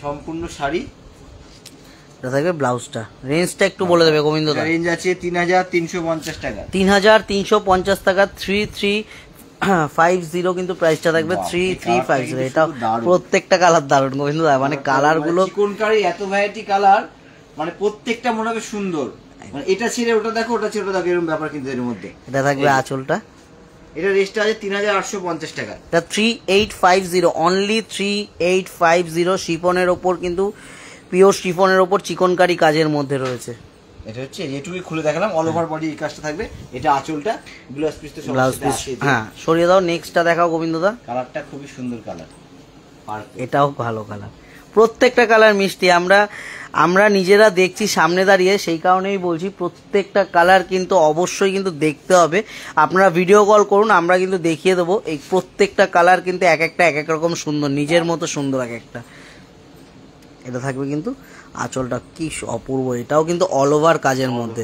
Speaker 1: সম্পূর্ণ শাড়ি,
Speaker 2: এটা থাকবে ব্লাউজটা। রেঞ্জটা একটু বলে দেবে গোবিন্দ দা।
Speaker 1: রেঞ্জ আছে 3350 টাকা,
Speaker 2: 3350 টাকা, 3350 কিন্তু প্রাইসটা থাকবে, 3350। এটা প্রত্যেকটা কালার দারুণ গোবিন্দ দা, মানে কালার গুলো
Speaker 1: চিকনকারি এত ভ্যারাইটি কালার, মানে প্রত্যেকটা মনে হবে সুন্দর, মানে এটা ছেড়ে ওটা দেখো, ওটা ছেড়ে ওটা দেখো, এরকম ব্যাপার কিন্তু এর মধ্যে।
Speaker 2: এটা থাকবে আঁচলটা,
Speaker 1: এটা রেঞ্জটা আছে 3850 টাকা,
Speaker 2: এটা 3850, অনলি 3850। শিফনের ওপর কিন্তু পিওর শিফনের ওপর চিকনকারি কাজের মধ্যে রয়েছে।
Speaker 1: এটা হচ্ছে যেটুকুই খুলে দেখালাম, অল ওভার বডি এই কাজটা থাকবে। এটা আঁচলটা, ব্লাউজ পিস তো
Speaker 2: ব্লাউজ পিস, হ্যাঁ সরিয়ে দাও। নেক্সটটা দেখাও গোবিন্দদা।
Speaker 1: কালারটা খুবই সুন্দর কালার,
Speaker 2: এটাও ভালো কালার, প্রত্যেকটা কালার মিষ্টি। আমরা নিজেরা দেখছি সামনে দাঁড়িয়ে, সেই কারণেই বলছি প্রত্যেকটা কালার কিন্তু অবশ্যই কিন্তু দেখতে হবে। আপনারা ভিডিও কল করুন, আমরা কিন্তু দেখিয়ে দেবো। এই প্রত্যেকটা কালার কিন্তু এক একটা এক এক রকম সুন্দর, নিজের মতো সুন্দর এক একটা। এটা থাকবে কিন্তু আঁচলটা কি অপূর্ব, এটাও কিন্তু অল ওভার কাজের মধ্যে।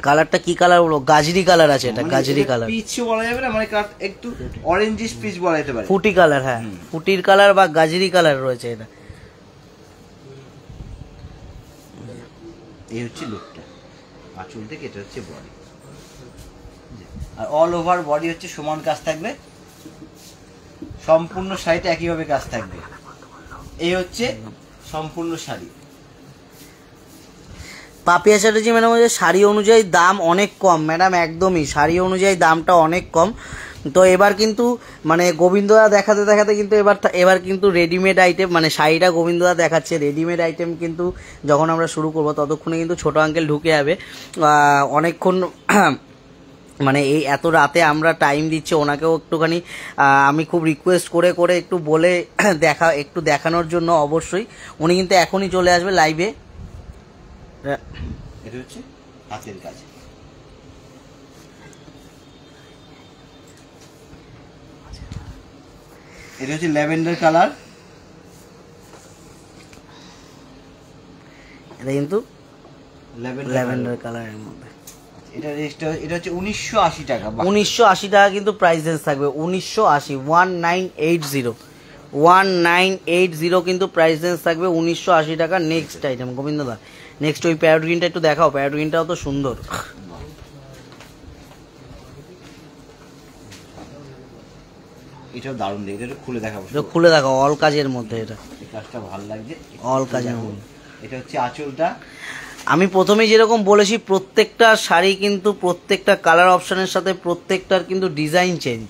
Speaker 2: কালারটা কি কালার বলো? গাজরি কালার আছে, এটা গাজরি কালার,
Speaker 1: পিচও বলা যাবে না, মানে একটু অরেঞ্জিশ পিচ বলা যেতে পারে,
Speaker 2: ফুটি কালার, হ্যাঁ ফুটির কালার বা গাজরি কালার রয়েছে এটা।
Speaker 1: এই হচ্ছে লুকটা আঁচল থেকে, এটা হচ্ছে বডি। আর অল ওভার বডি হচ্ছে সমান কাজ থাকবে, সম্পূর্ণ শাড়িতে একইভাবে কাজ থাকবে। এই হচ্ছে সম্পূর্ণ শাড়ি।
Speaker 2: পাপিয়া চ্যাটার্জি ম্যাডাম হচ্ছে শাড়ি অনুযায়ী দাম অনেক কম ম্যাডাম, একদমই শাড়ি অনুযায়ী দামটা অনেক কম। তো এবার কিন্তু মানে গোবিন্দদা দেখাতে দেখাতে কিন্তু এবার কিন্তু রেডিমেড আইটেম, মানে শাড়িটা গোবিন্দদা দেখাচ্ছে, রেডিমেড আইটেম কিন্তু যখন আমরা শুরু করব ততক্ষণে কিন্তু ছোট আঙ্কেল ঢুকে যাবে। অনেকক্ষণ মানে এই এত রাতে আমরা টাইম দিচ্ছি ওনাকেও একটুখানি আমি খুব রিকোয়েস্ট করে করে একটু বলে একটু দেখানোর জন্য। অবশ্যই উনি কিন্তু এখনই চলে আসবে লাইভে।
Speaker 1: এটা হচ্ছে হাতের কাজ, এটা হচ্ছে ল্যাভেন্ডার কালার,
Speaker 2: এটা কিন্তু ল্যাভেন্ডার কালারের মধ্যে।
Speaker 1: এটা হচ্ছে 1980 টাকা।
Speaker 2: 1980 টাকা কিন্তু প্রাইস রেঞ্জ থাকবে, 1980, 1980 কিন্তু প্রাইস রেঞ্জ থাকবে 1980 টাকা। নেক্সট আইটেম গোবিন্দদা, নেক্সট ওই প্যারট গ্রিনটা একটু দেখাও, প্যারট গ্রিনটাও তো সুন্দর।
Speaker 1: এটাও দারুণ দেখে, এটা খুলে দেখাবো,
Speaker 2: খুলে দেখাও। অল কাজের মধ্যে, এটা
Speaker 1: এই কাজটা ভালো লাগছে,
Speaker 2: অল কাজের মধ্যে।
Speaker 1: এটা হচ্ছে আঁচলটা।
Speaker 2: আমি প্রথমেই যেরকম বলেছি প্রত্যেকটা শাড়ি কিন্তু প্রত্যেকটা কালার অপশনের সাথে প্রত্যেকটার কিন্তু ডিজাইন চেঞ্জ,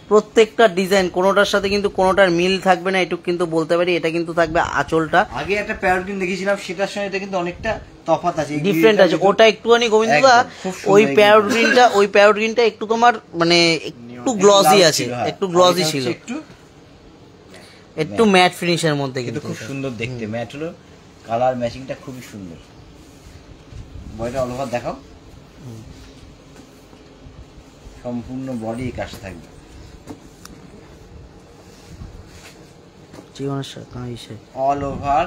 Speaker 2: প্রত্যেকটা ডিজাইন কোনোটার সাথে কিন্তু কোনোটার মিল থাকবে না, এটুকু কিন্তু বলতে পারি। এটা কিন্তু থাকবে আঁচলটা।
Speaker 1: আগে একটা প্যারট গ্রিন দেখেছিলাম, সেটার সঙ্গে এটা কিন্তু অনেকটা তফাৎ আছে,
Speaker 2: ডিফারেন্ট আছে। ওটা একটুখানি গোবিন্দদা ওই প্যারট গ্রিনটা একটু তোমার মানে একটু গ্লসি আছে, একটু গ্লসি ছিল, একটু ম্যাট ফিনিশের মধ্যে, কিন্তু
Speaker 1: খুব সুন্দর দেখতে। ম্যাট হলো, কালার ম্যাচিংটা খুবই সুন্দর। বডিটা অল ওভার দেখাও, সম্পূর্ণ বডি এই কাজটা থাকবে। অল ওভার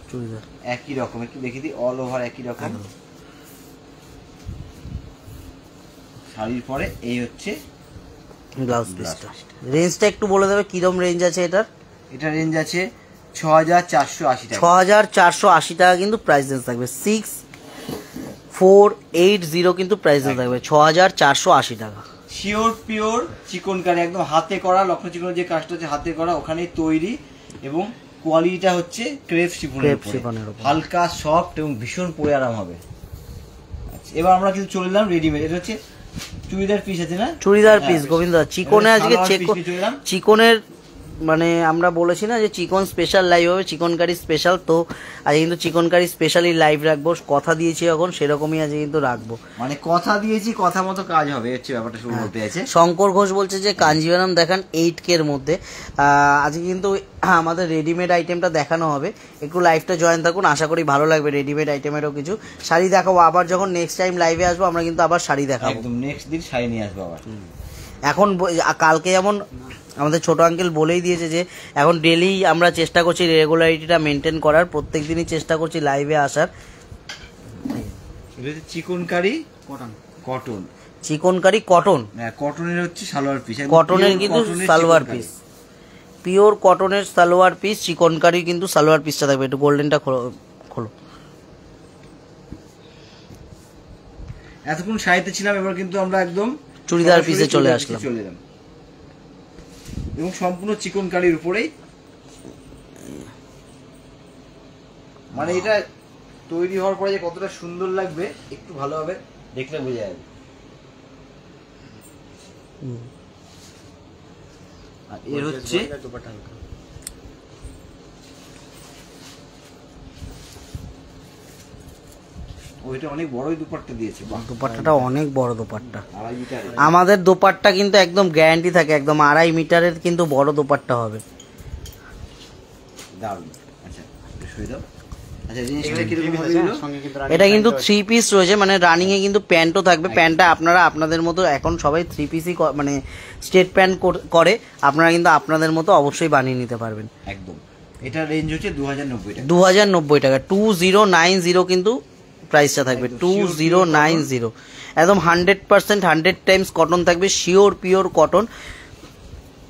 Speaker 2: চুড়িদার
Speaker 1: একই রকম, একটু দেখিয়ে দিই, অল ওভার একই রকম শাড়ির পরে। এই হচ্ছে
Speaker 2: ব্লাউজ পিসটা। রেঞ্জটা একটু বলে দেবে কিরকম রেঞ্জ আছে এটার?
Speaker 1: এটা রেঞ্জ আছে 6480 টাকা।
Speaker 2: 6480 টাকা কিন্তু প্রাইস রেঞ্জ থাকবে। 6480 কিন্তু প্রাইস রেঞ্জ থাকবে 6480 টাকা।
Speaker 1: শিওর পিওর চিকনকারি, একদম হাতে করা, লক্ষ্ণৌ চিকনের যে কাজটা হচ্ছে হাতে করা, ওখানেই তৈরি। এবং কোয়ালিটিটা হচ্ছে ক্রেপ শিফনের উপর, হালকা সফট এবং ভীষণ পরে আরাম হবে। আচ্ছা, এবার আমরা কিন্তু চলে এলাম রেডিমেড। এটা হচ্ছে চুড়িদার পিস আছে না,
Speaker 2: চুড়িদার পিস গোবিন্দা। চিকনে আজকে চিকনের মানে আমরা বলেছি না যে চিকন স্পেশাল লাইভ হবে, চিকন কারি স্পেশাল। তো আজ কিন্তু চিকন কারি স্পেশালি লাইভ রাখবো, কথা দিয়েছি এখন সেরকমই আজ কিন্তু রাখবো,
Speaker 1: মানে কথা দিয়েছি, কথা মতো কাজ হবে, হচ্ছে ব্যাপারটা শুরু হতে আছে।
Speaker 2: শঙ্কর ঘোষ বলছে যে কাঞ্জিভারাম দেখান 8K এর মধ্যে। আজকে কিন্তু আমাদের রেডিমেড আইটেমটা দেখানো হবে, একটু লাইভটা জয়েন থাকুন, আশা করি ভালো লাগবে। রেডিমেড আইটেমেরও কিছু শাড়ি দেখাবো, আবার যখন নেক্সট টাইম লাইভে আসবো আমরা কিন্তু আবার শাড়ি দেখাবো,
Speaker 1: একদম নেক্সট দিন শাড়ি নিয়ে আসবো আবার।
Speaker 2: এখন কালকে যেমন আমাদের ছোট আঙ্কেল বলেই দিয়েছে যে এখন ডেলি আমরা চেষ্টা করছি রেগুলারিটিটা মেনটেন করার, প্রত্যেক দিনই চেষ্টা করছি লাইভে আসার।
Speaker 1: চিকনকারি কটন,
Speaker 2: চিকনকারি কটন,
Speaker 1: কটনের হচ্ছে সালোয়ার পিস,
Speaker 2: কটনের কিন্তু সালোয়ার পিস, পিওর কটনের সালোয়ার পিস, চিকনকারি কিন্তু সালোয়ার পিসটা থাকবে। একটু গোল্ডেনটা খোলো।
Speaker 1: এতক্ষণ শাড়িতে ছিলাম, এবার কিন্তু আমরা একদম
Speaker 2: চুড়িদার পিসে চলে আসলাম,
Speaker 1: এবং সম্পূর্ণ চিকনকারির উপরেই। মানে এটা তৈরি হওয়ার পরে যে কতটা সুন্দর লাগবে একটু ভালোভাবে দেখলে বোঝা যাবে। আর এর হচ্ছে ওইটা অনেক বড়ই দুপাট্টা দিয়েছে, বাহ।
Speaker 2: দোপাট্টাটা অনেক বড় দোপাট্টা।
Speaker 1: 2.5 মিটার।
Speaker 2: আমাদের দোপাট্টা কিন্তু একদম গ্যারান্টি থাকে, একদম 2.5 মিটারের কিন্তু বড় দোপাট্টা হবে।
Speaker 1: দারুণ। আচ্ছা একটু শুয়ে দাও। আচ্ছা জিনিসটা কিরকম হবে এগুলো?
Speaker 2: এটা কিন্তু 3 পিস রয়েছে, মানে রানিং এ কিন্তু প্যান্টও থাকবে। প্যান্টটা আপনারা আপনাদের মতো, এখন সবাই 3 পিসই মানে স্ট্রেট প্যান্ট করে, আপনারা কিন্তু আপনাদের মতো অবশ্যই বানিয়ে নিতে পারবেন।
Speaker 1: একদম। এটা রেঞ্জ হচ্ছে 2090 টাকা।
Speaker 2: 2090 টাকা, 2090 কিন্তু প্রাইসটা থাকবে।
Speaker 1: একদম
Speaker 2: 2090 একদম 100% 100 টাইমস কটন থাকবে, শিওর পিওর কটন।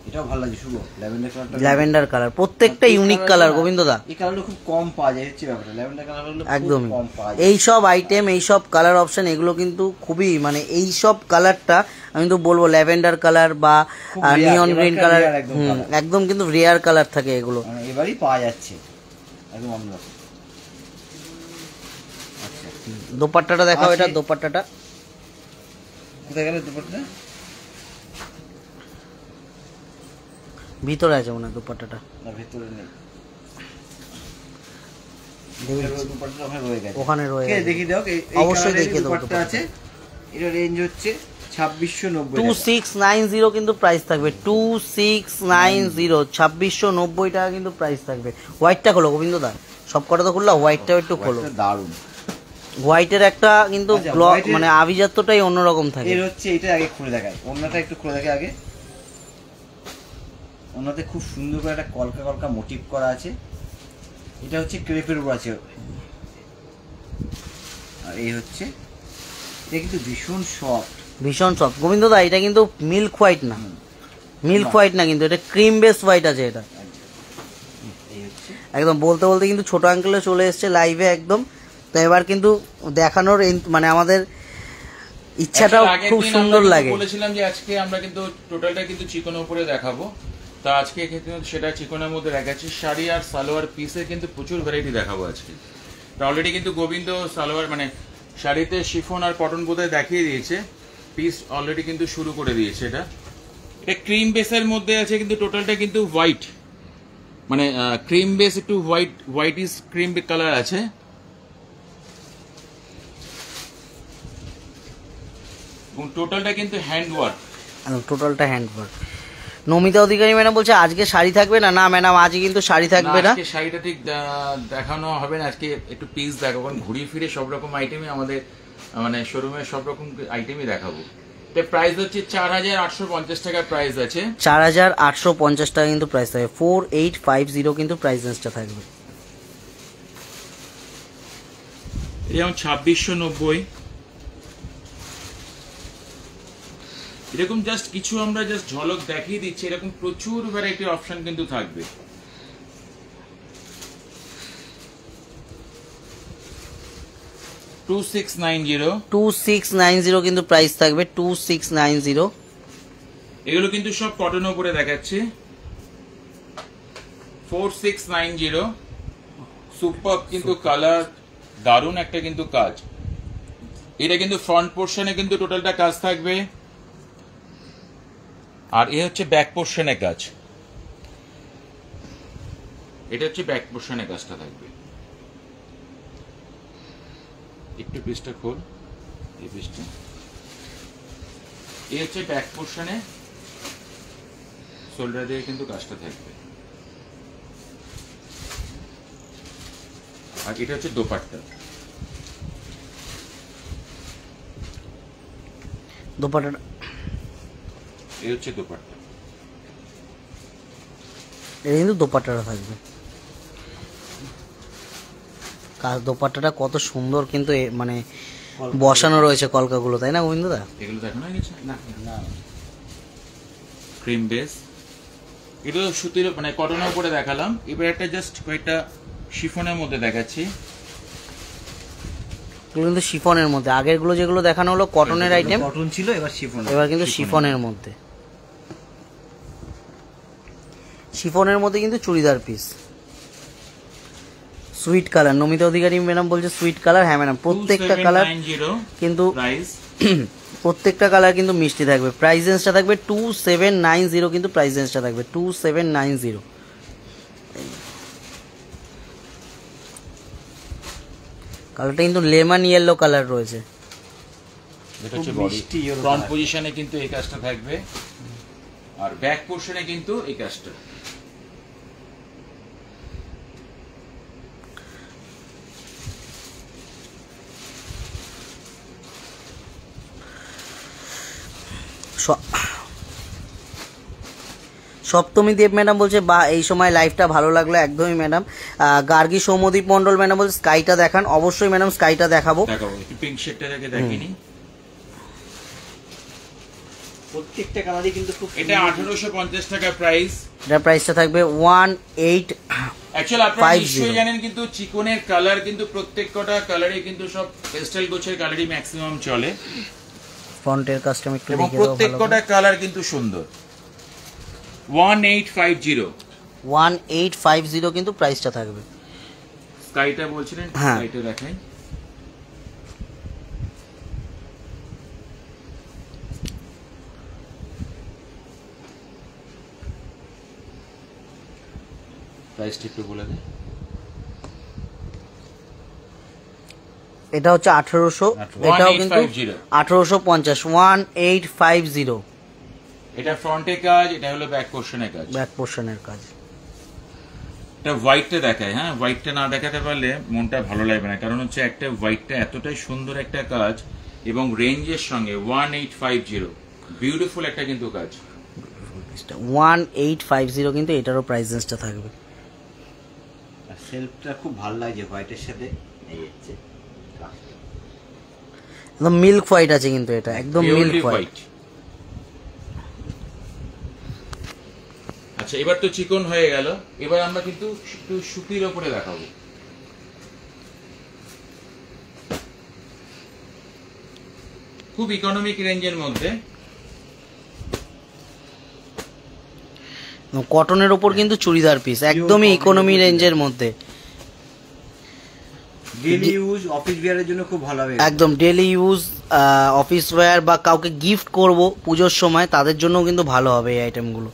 Speaker 1: এটাও ভালো লাগে শুভ, ল্যাভেন্ডার কালারটা।
Speaker 2: ল্যাভেন্ডার কালার, প্রত্যেকটা ইউনিক কালার গোবিন্দ দা।
Speaker 1: এই কালারগুলো খুব কম পাওয়া যায়, হচ্ছে ব্যাপারটা। ল্যাভেন্ডার কালারগুলো
Speaker 2: একদমই
Speaker 1: কম পাওয়া যায়।
Speaker 2: এইসব আইটেম, এইসব কালার অপশন, এগুলো কিন্তু খুবই, মানে এইসব কালারটা আমি তো বলবো ল্যাভেন্ডার কালার বা
Speaker 1: খুব rare,
Speaker 2: নিয়ন গ্রিন
Speaker 1: এবারকার
Speaker 2: কালার,
Speaker 1: rare একদম colour।
Speaker 2: একদম কিন্তু রেয়ার কালার থাকে এগুলো।
Speaker 1: মানে এবারই পাওয়া যাচ্ছে একদম অন্যরকম। আচ্ছা
Speaker 2: দোপাট্টাটা দেখাও, এটা
Speaker 1: আছে।
Speaker 2: দোপাট্টাটা
Speaker 1: কোথায় গেল দুপাট্টা?
Speaker 2: ভিতরে আছে মনে হয় দোপাট্টাটা।
Speaker 1: না ভিতরে নেই,
Speaker 2: দেখি,
Speaker 1: দুপাট্টা ওখানে রয়ে গেছে।
Speaker 2: ওখানে রয়ে
Speaker 1: কে
Speaker 2: গেছে।
Speaker 1: দেখি দাও, এই
Speaker 2: অবশ্যই
Speaker 1: কালারের
Speaker 2: দেখিয়ে দেবো
Speaker 1: দুপাট্টা আছে। এটা রেঞ্জ হচ্ছে 2690 টাকা।
Speaker 2: 2690 কিন্তু প্রাইস থাকবে। 2690, 2690 টাকা কিন্তু প্রাইস থাকবে। হোয়াইটটা খোলো গোবিন্দ দা, সব কটা তো খুললা, হোয়াইটটাও একটু খোলো।
Speaker 1: এটা দারুণ।
Speaker 2: হোয়াইটের একটা কিন্তু
Speaker 1: আচ্ছা, white-এর-
Speaker 2: মানে আভিজাত্যটাই অন্যরকম থাকে।
Speaker 1: এর হচ্ছে এটা আগে খুলে দেখায়, অন্যটা একটু খুলে দেখে আগে। অন্যতে খুব সুন্দর করে একটা কলকা কলকা মোটিভ করা আছে। এটা হচ্ছে ক্রেপের উপর আছে। আর এই হচ্ছে, এটা কিন্তু ভীষণ সফট।
Speaker 2: ভীষণ সফট গোবিন্দ দা, এটা কিন্তু মিল্ক হোয়াইট না, মিল্ক হোয়াইট না, কিন্তু এটা ক্রিম বেস হোয়াইট আছে এটা।
Speaker 1: এই হচ্ছে
Speaker 2: একদম বলতে বলতে কিন্তু ছোট আঙ্কেলে চলে এসেছে লাইভে একদম। তো এবার কিন্তু দেখানোর মানে আমাদের ইচ্ছাটাও
Speaker 3: Actually, আগের
Speaker 2: খুব
Speaker 3: দিন
Speaker 2: সুন্দর
Speaker 3: আমরা কিন্তু
Speaker 2: লাগে।
Speaker 3: বলেছিলাম যে আজকে আমরা কিন্তু টোটালটা কিন্তু চিকনের উপরে দেখাবো। তা আজকে কিন্তু সেটা চিকনের মধ্যে দেখাচ্ছি। শাড়ি আর সালোয়ার পিসের কিন্তু প্রচুর ভ্যারাইটি দেখাবো আজকে। তো অলরেডি কিন্তু গোবিন্দ সালোয়ার মানে শাড়িতে শিফন আর কটন বোধহয় দেখিয়ে দিয়েছে, পিস অলরেডি কিন্তু শুরু করে দিয়েছে। এটা ক্রিম বেসের মধ্যে আছে, কিন্তু টোটালটা কিন্তু হোয়াইট, মানে ক্রিম বেস একটু হোয়াইট ইজ ক্রিম কালার আছে। এবং টোটালটা কিন্তু হ্যান্ড ওয়ার্ক।
Speaker 2: টোটালটা hand work. Namita Adhikari madam বলছে আজকে শাড়ি থাকবে না। না ম্যাডাম, আজকে কিন্তু শাড়ি থাকবে না।
Speaker 3: আজকে শাড়িটা ঠিক দেখানো হবে না, আজকে একটু পিস দেখাবো, কারণ ঘুরিয়ে ফিরে সব রকম আইটেমই আমাদের মানে শোরুমের সব রকম আইটেমই দেখাবো। তো প্রাইস হচ্ছে 4850 টাকা প্রাইস আছে।
Speaker 2: 4850 টাকা কিন্তু প্রাইস থাকবে। 4850 কিন্তু প্রাইস রেঞ্জটা থাকবে।
Speaker 3: যেমন 2690, এরকম জাস্ট কিছু আমরা জাস্ট ঝলক দেখিয়ে দিচ্ছি। এরকম প্রচুর ভ্যারাইটির অপশন কিন্তু থাকবে।
Speaker 2: $2690 কিন্তু প্রাইস থাকবে। 2690
Speaker 3: এগুলো কিন্তু সব কটনের উপরে দেখাচ্ছে। 4690 সুপার কিন্তু কালার, দারুণ একটা কিন্তু কাজ। এটা কিন্তু ফ্রন্ট পোর্শনে কিন্তু টোটালটা কাজ থাকবে, আর এ হচ্ছে ব্যাক পোর্শনে কাজ। এটা হচ্ছে ব্যাক পোর্শনে কাজটা থাকবে। একটু পিসটা খোল, এই পিসটা। এই হচ্ছে ব্যাক পোর্শনে শোল্ডার দিয়ে কিন্তু কাজটা থাকবে। আর এটা হচ্ছে দোপাট্টা।
Speaker 2: দোপাট্টাটা,
Speaker 3: এই হচ্ছে দোপাট্টা।
Speaker 2: এটা কিন্তু দোপাট্টাটা থাকবে। কাজ দোপাট্টাটা কত সুন্দর কিন্তু মানে বসানো রয়েছে কলকাগুলো, তাই না গোবিন্দদা?
Speaker 3: এগুলো দেখানো হয়ে গেছে
Speaker 1: না না,
Speaker 3: ক্রিম বেস। এটা তো সুতির মানে কটনের উপরে দেখালাম। এবার একটা জাস্ট কয়েকটা শিফনের মধ্যে দেখাচ্ছি।
Speaker 2: এগুলো কিন্তু শিফনের মধ্যে, আগেরগুলো যেগুলো দেখানো হলো কটনের আইটেম,
Speaker 1: কটন ছিল, এবার শিফন।
Speaker 2: এবার কিন্তু শিফনের মধ্যে। শিফনের মধ্যে কিন্তু churidar piece, sweet colour. Namita Adhikari madam বলছে সুইট কালার। হ্যাঁ ম্যাডাম, প্রত্যেকটা কালার
Speaker 3: 2790
Speaker 2: কিন্তু
Speaker 3: প্রাইস।
Speaker 2: প্রত্যেকটা কালার কিন্তু মিষ্টি থাকবে। প্রাইস রেঞ্জটা থাকবে 2790 কিন্তু প্রাইস রেঞ্জটা থাকবে 2790। কালারটা কিন্তু লেমন ইয়েলো কালার রয়েছে।
Speaker 3: এটা হচ্ছে
Speaker 1: খুব
Speaker 3: বডি,
Speaker 1: মিষ্টি yellow
Speaker 3: ফ্রন্ট
Speaker 1: colour।
Speaker 3: পজিশনে কিন্তু এই কাজটা থাকবে, আর ব্যাক পোর্শনে কিন্তু এই কাজটা।
Speaker 2: সপ্তমী দেব ম্যাডাম বলছে বা এই সময় লাইভটা ভালো লাগলো। একদমই ম্যাডাম। গার্গী সৌম্যদীপ মন্ডল ম্যাডাম বলছে স্কাইটা দেখান। অবশ্যই ম্যাডাম স্কাইটা দেখাবো।
Speaker 3: দেখাবো, একটু পিঙ্ক শেডটা দেখিনি।
Speaker 1: প্রত্যেকটা কালারই কিন্তু খুব
Speaker 3: এটা 1850 টাকা প্রাইস।
Speaker 2: এটার প্রাইসটা থাকবে 1850।
Speaker 3: অ্যাকচুয়ালি আপনারা নিশ্চয়ই জানেন কিন্তু চিকনের কালার কিন্তু প্রত্যেক কটা কালারে কিন্তু সব পেস্টেল গোছের কালারই ম্যাক্সিমাম চলে,
Speaker 2: ফ্রন্টের কাস্টম একটু
Speaker 3: এবং
Speaker 2: দেখে দাও
Speaker 3: প্রত্যেক
Speaker 2: ভালো
Speaker 3: কটা কালার কিন্তু সুন্দর। 1850
Speaker 2: 1850 কিন্তু প্রাইসটা থাকবে।
Speaker 3: স্কাইটা বলছিলেন,
Speaker 2: হ্যাঁ।
Speaker 3: স্কাইটা দেখাই। প্রাইসটা একটু বলে দেন।
Speaker 2: এটা হচ্ছে 1800, এটাও কিন্তু
Speaker 3: 1850।
Speaker 2: 1850 1850
Speaker 3: এটা ফ্রন্টে কাজ, এটা হলো ব্যাক পোর্শনের কাজ।
Speaker 2: ব্যাক পোর্শনের কাজ।
Speaker 3: এটা হোয়াইটটা দেখায়, হ্যাঁ হোয়াইটটা না দেখাতে পারলে মনটা ভালো লাগবে না, কারণ হচ্ছে একটা হোয়াইটটা এতটাই সুন্দর একটা কাজ এবং রেঞ্জের সঙ্গে 1850 বিউটিফুল একটা কিন্তু কাজ।
Speaker 2: 1850 কিন্তু এটারও প্রাইস রেঞ্জটা থাকবে।
Speaker 1: সেলফটা খুব ভালো লাগছে হোয়াইটের সাথে, এই হচ্ছে
Speaker 2: একদম মিল্ক হোয়াইট আছে কিন্তু এটা একদম মিল্ক
Speaker 3: Purely
Speaker 2: হোয়াইট।
Speaker 3: white। আচ্ছা, এবার তো চিকন হয়ে গেল, এবার আমরা কিন্তু একটু সুতির ওপরে দেখাবো। খুব ইকোনমিক রেঞ্জের মধ্যে
Speaker 2: কটনের ওপর কিন্তু চুড়িদার পিস একদমই ইকোনমি রেঞ্জের মধ্যে।
Speaker 1: ডেইলি ইউজ অফিস ওয়্যারের জন্য খুব ভালো হবে।
Speaker 2: একদম ডেলি ইউজ অফিস ওয়্যার বা কাউকে গিফট করব পুজোর সময় তাদের জন্যও কিন্তু ভালো হবে এই আইটেমগুলো।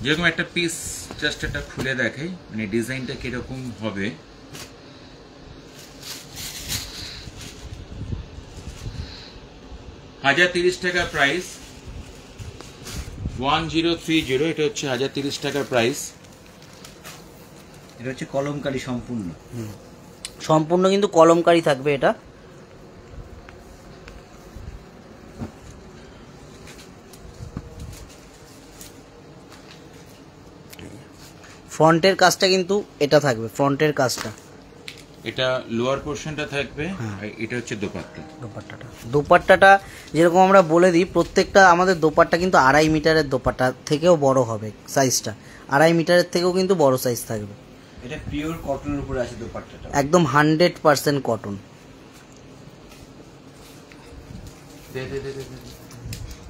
Speaker 3: যেরকম একটা পিস জাস্ট একটা খুলে দেখাই, মানে ডিজাইনটা কিরকম হবে। টাকা প্রাইস, 1030। এটা হচ্ছে 1030 টাকা প্রাইস।
Speaker 1: এটা হচ্ছে কলমকারী সম্পূর্ণ।
Speaker 2: সম্পূর্ণ কিন্তু কলমকারী থাকবে এটা। ফ্রন্টের কাজটা কিন্তু এটা থাকবে, ফ্রন্টের কাজটা।
Speaker 3: এটা লোয়ার পোর্শনটা থাকবে, আর এটা হচ্ছে দোপাট্টা।
Speaker 2: দোপাট্টাটা যেরকম আমরা বলে দিই, প্রত্যেকটা আমাদের দোপাট্টা কিন্তু 2.5 মিটারের দোপাট্টা থেকেও বড় হবে সাইজটা, 2.5 মিটারের থেকেও কিন্তু বড় সাইজ থাকবে।
Speaker 1: এটা পিওর কটনের উপরে আছে দোপাট্টাটা,
Speaker 2: একদম 100% কটন।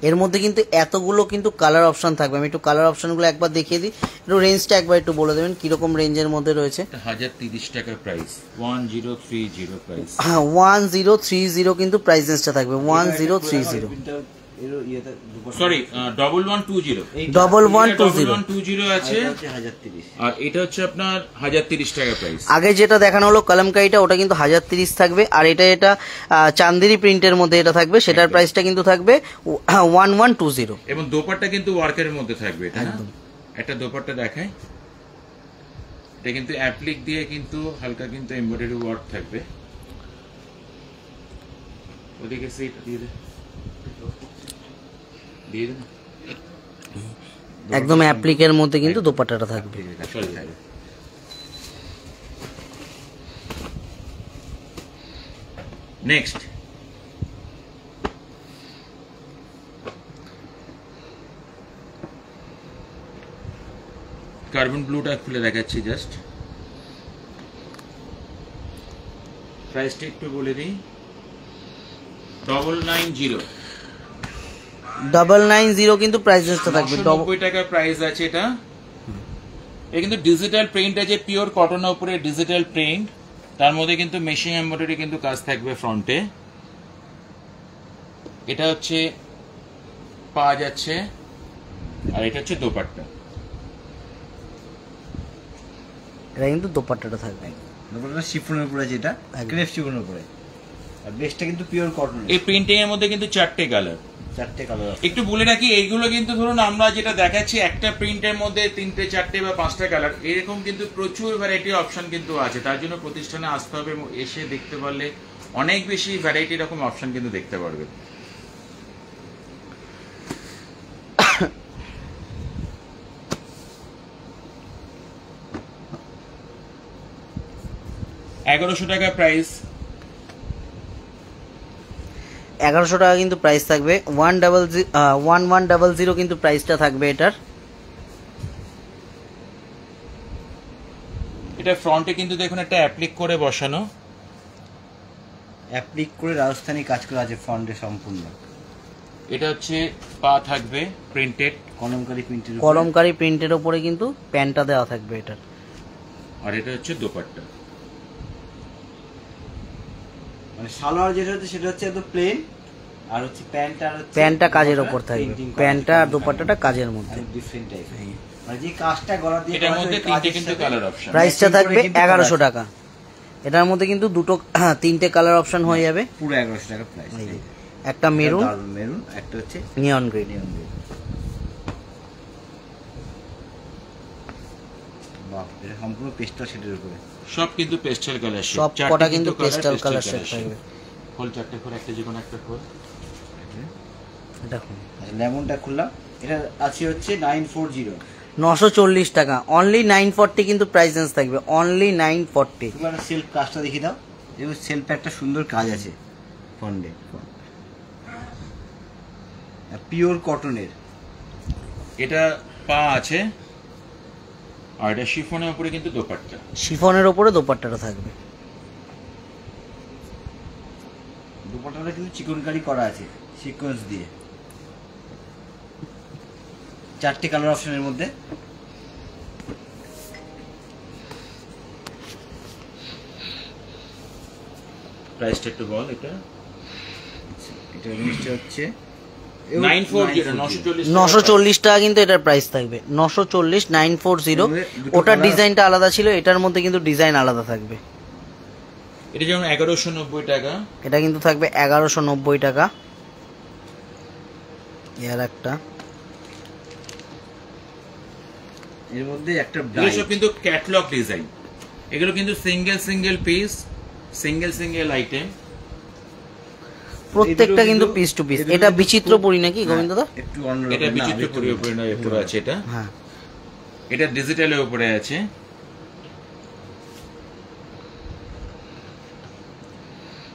Speaker 2: এর মধ্যে কিন্তু এতগুলো কিন্তু কালার অপশন থাকবে। আমি একটু কালার অপশনগুলো একবার দেখিয়ে দিই, একটু রেঞ্জটা একবার একটু বলে দেবেন কিরকম রেঞ্জের মধ্যে রয়েছে।
Speaker 3: 1030 টাকা প্রাইস, 1030 প্রাইস।
Speaker 2: হ্যাঁ 1030 কিন্তু প্রাইস রেঞ্জটা থাকবে 1030।
Speaker 3: সরি 1120।
Speaker 2: 1120
Speaker 3: আছে, আর এটা হচ্ছে আপনার 1030 টাকা প্রাইস।
Speaker 2: আগে যেটা দেখানো হলো কলমকারিটা, ওটা কিন্তু 1030 থাকবে, আর এটা চান্দেরি প্রিন্টের মধ্যে এটা থাকবে, সেটার প্রাইসটা কিন্তু থাকবে 1120।
Speaker 3: এবং দোপাট্টা কিন্তু ওয়ার্কের মধ্যে থাকবে, এটা না? একটা দোপাট্টা দেখায়, এটা কিন্তু অ্যাপ্লিক দিয়ে কিন্তু হালকা কিন্তু এমব্রয়ডারি ওয়ার্ক থাকবে। ওদিকে সেট দিয়ে দে, দিয়ে দে।
Speaker 2: একদম অ্যাপ্লিকের মধ্যে কিন্তু দোপাট্টাটা থাকবে।
Speaker 3: নেক্সট কার্বন ব্লুটা খুলে দেখাচ্ছি জাস্ট। প্রাইসটা একটু বলে দিই,
Speaker 2: 990 কিন্তু প্রাইস রেঞ্জটা থাকবে।
Speaker 3: 990 টাকা প্রাইস আছে এটা। এটা কিন্তু ডিজিটাল প্রিন্ট আছে, পিওর কটনের উপরে ডিজিটাল প্রিন্ট, তার মধ্যে কিন্তু মেশিং এমব্রয়ডারি কিন্তু কাজ থাকবে ফ্রন্টে। এটা হচ্ছে পাওয়া যাচ্ছে, আর এটা হচ্ছে দোপাট্টা।
Speaker 2: এটা কিন্তু দোপাট্টাটা থাকবে,
Speaker 1: দোপাট্টাটা শিফনের উপরে, যেটা
Speaker 2: একদম।
Speaker 1: ক্রেপ শিফনের উপরে, আর বেসটা কিন্তু পিওর কটন।
Speaker 3: এই প্রিন্টিং এর মধ্যে কিন্তু 4টে কালার।
Speaker 1: 4টে কালার।
Speaker 3: একটু বলে রাখি, এইগুলো কিন্তু ধরুন আমরা যেটা দেখাচ্ছি একটা প্রিন্টের মধ্যে 3টে 4টে বা 5টা কালার, এরকম কিন্তু প্রচুর ভ্যারাইটি অপশন কিন্তু আছে। তার জন্য প্রতিষ্ঠানে আসতে হবে এবং এসে দেখতে পারলে অনেক বেশি ভ্যারাইটি রকম অপশন কিন্তু দেখতে পারবে। টাকা প্রাইস।
Speaker 2: 1100 টাকা কিন্তু প্রাইস থাকবে। 1100 কিন্তু প্রাইসটা থাকবে এটার।
Speaker 3: এটা ফ্রন্টে কিন্তু দেখুন একটা অ্যাপ্লিক করে বসানো,
Speaker 1: অ্যাপ্লিক করে রাজস্থানি কাজ করা আছে ফন্টে সম্পূর্ণ।
Speaker 3: এটা হচ্ছে পা থাকবে প্রিন্টেড,
Speaker 1: কলমকারী প্রিন্টের,
Speaker 2: কলমকারী প্রিন্টের উপরে কিন্তু প্যান্টটা দেওয়া থাকবে এটার।
Speaker 3: আর এটা হচ্ছে দোপাট্টা।
Speaker 1: মানে সালোয়ার যেটা হচ্ছে সেটা হচ্ছে একদম প্লেন, আর হচ্ছে প্যান্টটা, আর হচ্ছে
Speaker 2: প্যান্টটা কাজের ওপর থাকবে, প্যান্টটা আর দোপাট্টাটা কাজের মধ্যে।
Speaker 1: ডিফারেন্ট টাইপের, মানে যে কাজটা গলা দিয়ে
Speaker 3: এটার
Speaker 1: করা
Speaker 3: মধ্যে
Speaker 1: হয়,
Speaker 3: 3টে
Speaker 1: কাজের
Speaker 3: কিন্তু
Speaker 1: সাথে
Speaker 3: কালার অপশন।
Speaker 2: প্রাইসটা
Speaker 1: matching
Speaker 2: থাকবে
Speaker 1: করে কিন্তু
Speaker 2: 1100 টাকা। এটার মধ্যে কিন্তু 3টে কালার অপশন হয়ে যাবে।
Speaker 1: পুরো 1100 টাকা প্রাইস।
Speaker 2: একটা মেরুন,
Speaker 1: মেরুন, একটা হচ্ছে
Speaker 2: নিয়ন গ্রিন।
Speaker 1: নিয়ন গ্রিন। বাহ, এটা সম্পূর্ণ পেস্টাল শেডের উপরে।
Speaker 3: সব কিন্তু পেস্টাল কালার,
Speaker 2: সব কটা কিন্তু পেস্টাল কালার শেড থাকবে।
Speaker 3: ফুল 4টে করে, একটা যে কোনো একটা ফুল।
Speaker 2: দেখুন
Speaker 1: আচ্ছা, লেমনটা খুললাম, এটা আছে হচ্ছে 940।
Speaker 2: 940 টাকা, অনলি 940 কিন্তু প্রাইস রেঞ্জ থাকবে, অনলি 940।
Speaker 1: এবার সেলফ কাজটা দেখিয়ে দাও। এবং সেলফে একটা সুন্দর কাজ আছে ফন্ডে, পিওর কটনের।
Speaker 3: এটা পা আছে, আর এটা শিফনের উপরে কিন্তু দোপাট্টা।
Speaker 2: শিফনের উপরে দোপাট্টাটা থাকবে।
Speaker 1: দুপাট্টাটা কিন্তু চিকনকারি করা আছে সিকোয়েন্স দিয়ে। 4টে কালার অপশনের মধ্যে।
Speaker 3: প্রাইসটা একটু বল। এটা
Speaker 1: এটা জিনিসটা হচ্ছে
Speaker 2: 940 টাকা কিন্তু এটার প্রাইস থাকবে। 940, 940। ওটার ডিজাইনটা আলাদা ছিল, এটার মধ্যে কিন্তু ডিজাইন আলাদা থাকবে।
Speaker 3: এটা যেমন 1190 টাকা।
Speaker 2: এটা কিন্তু থাকবে 1190 টাকা। এর একটা,
Speaker 1: এর মধ্যে একটা
Speaker 3: এগুলো সব কিন্তু ক্যাটালগ ডিজাইন, এগুলো কিন্তু সিঙ্গেল পিস, সিঙ্গেল আইটেম,
Speaker 2: প্রত্যেকটা কিন্তু পিস টু পিস। এটা বিচিত্রপুরি নাকি গোবিন্দ দা?
Speaker 1: একটু অন্যরকম।
Speaker 3: এটা বিচিত্রপুরীর উপরে নয়, উপরে আছে এটা।
Speaker 2: হ্যাঁ,
Speaker 3: এটা ডিজিটালের উপরে আছে।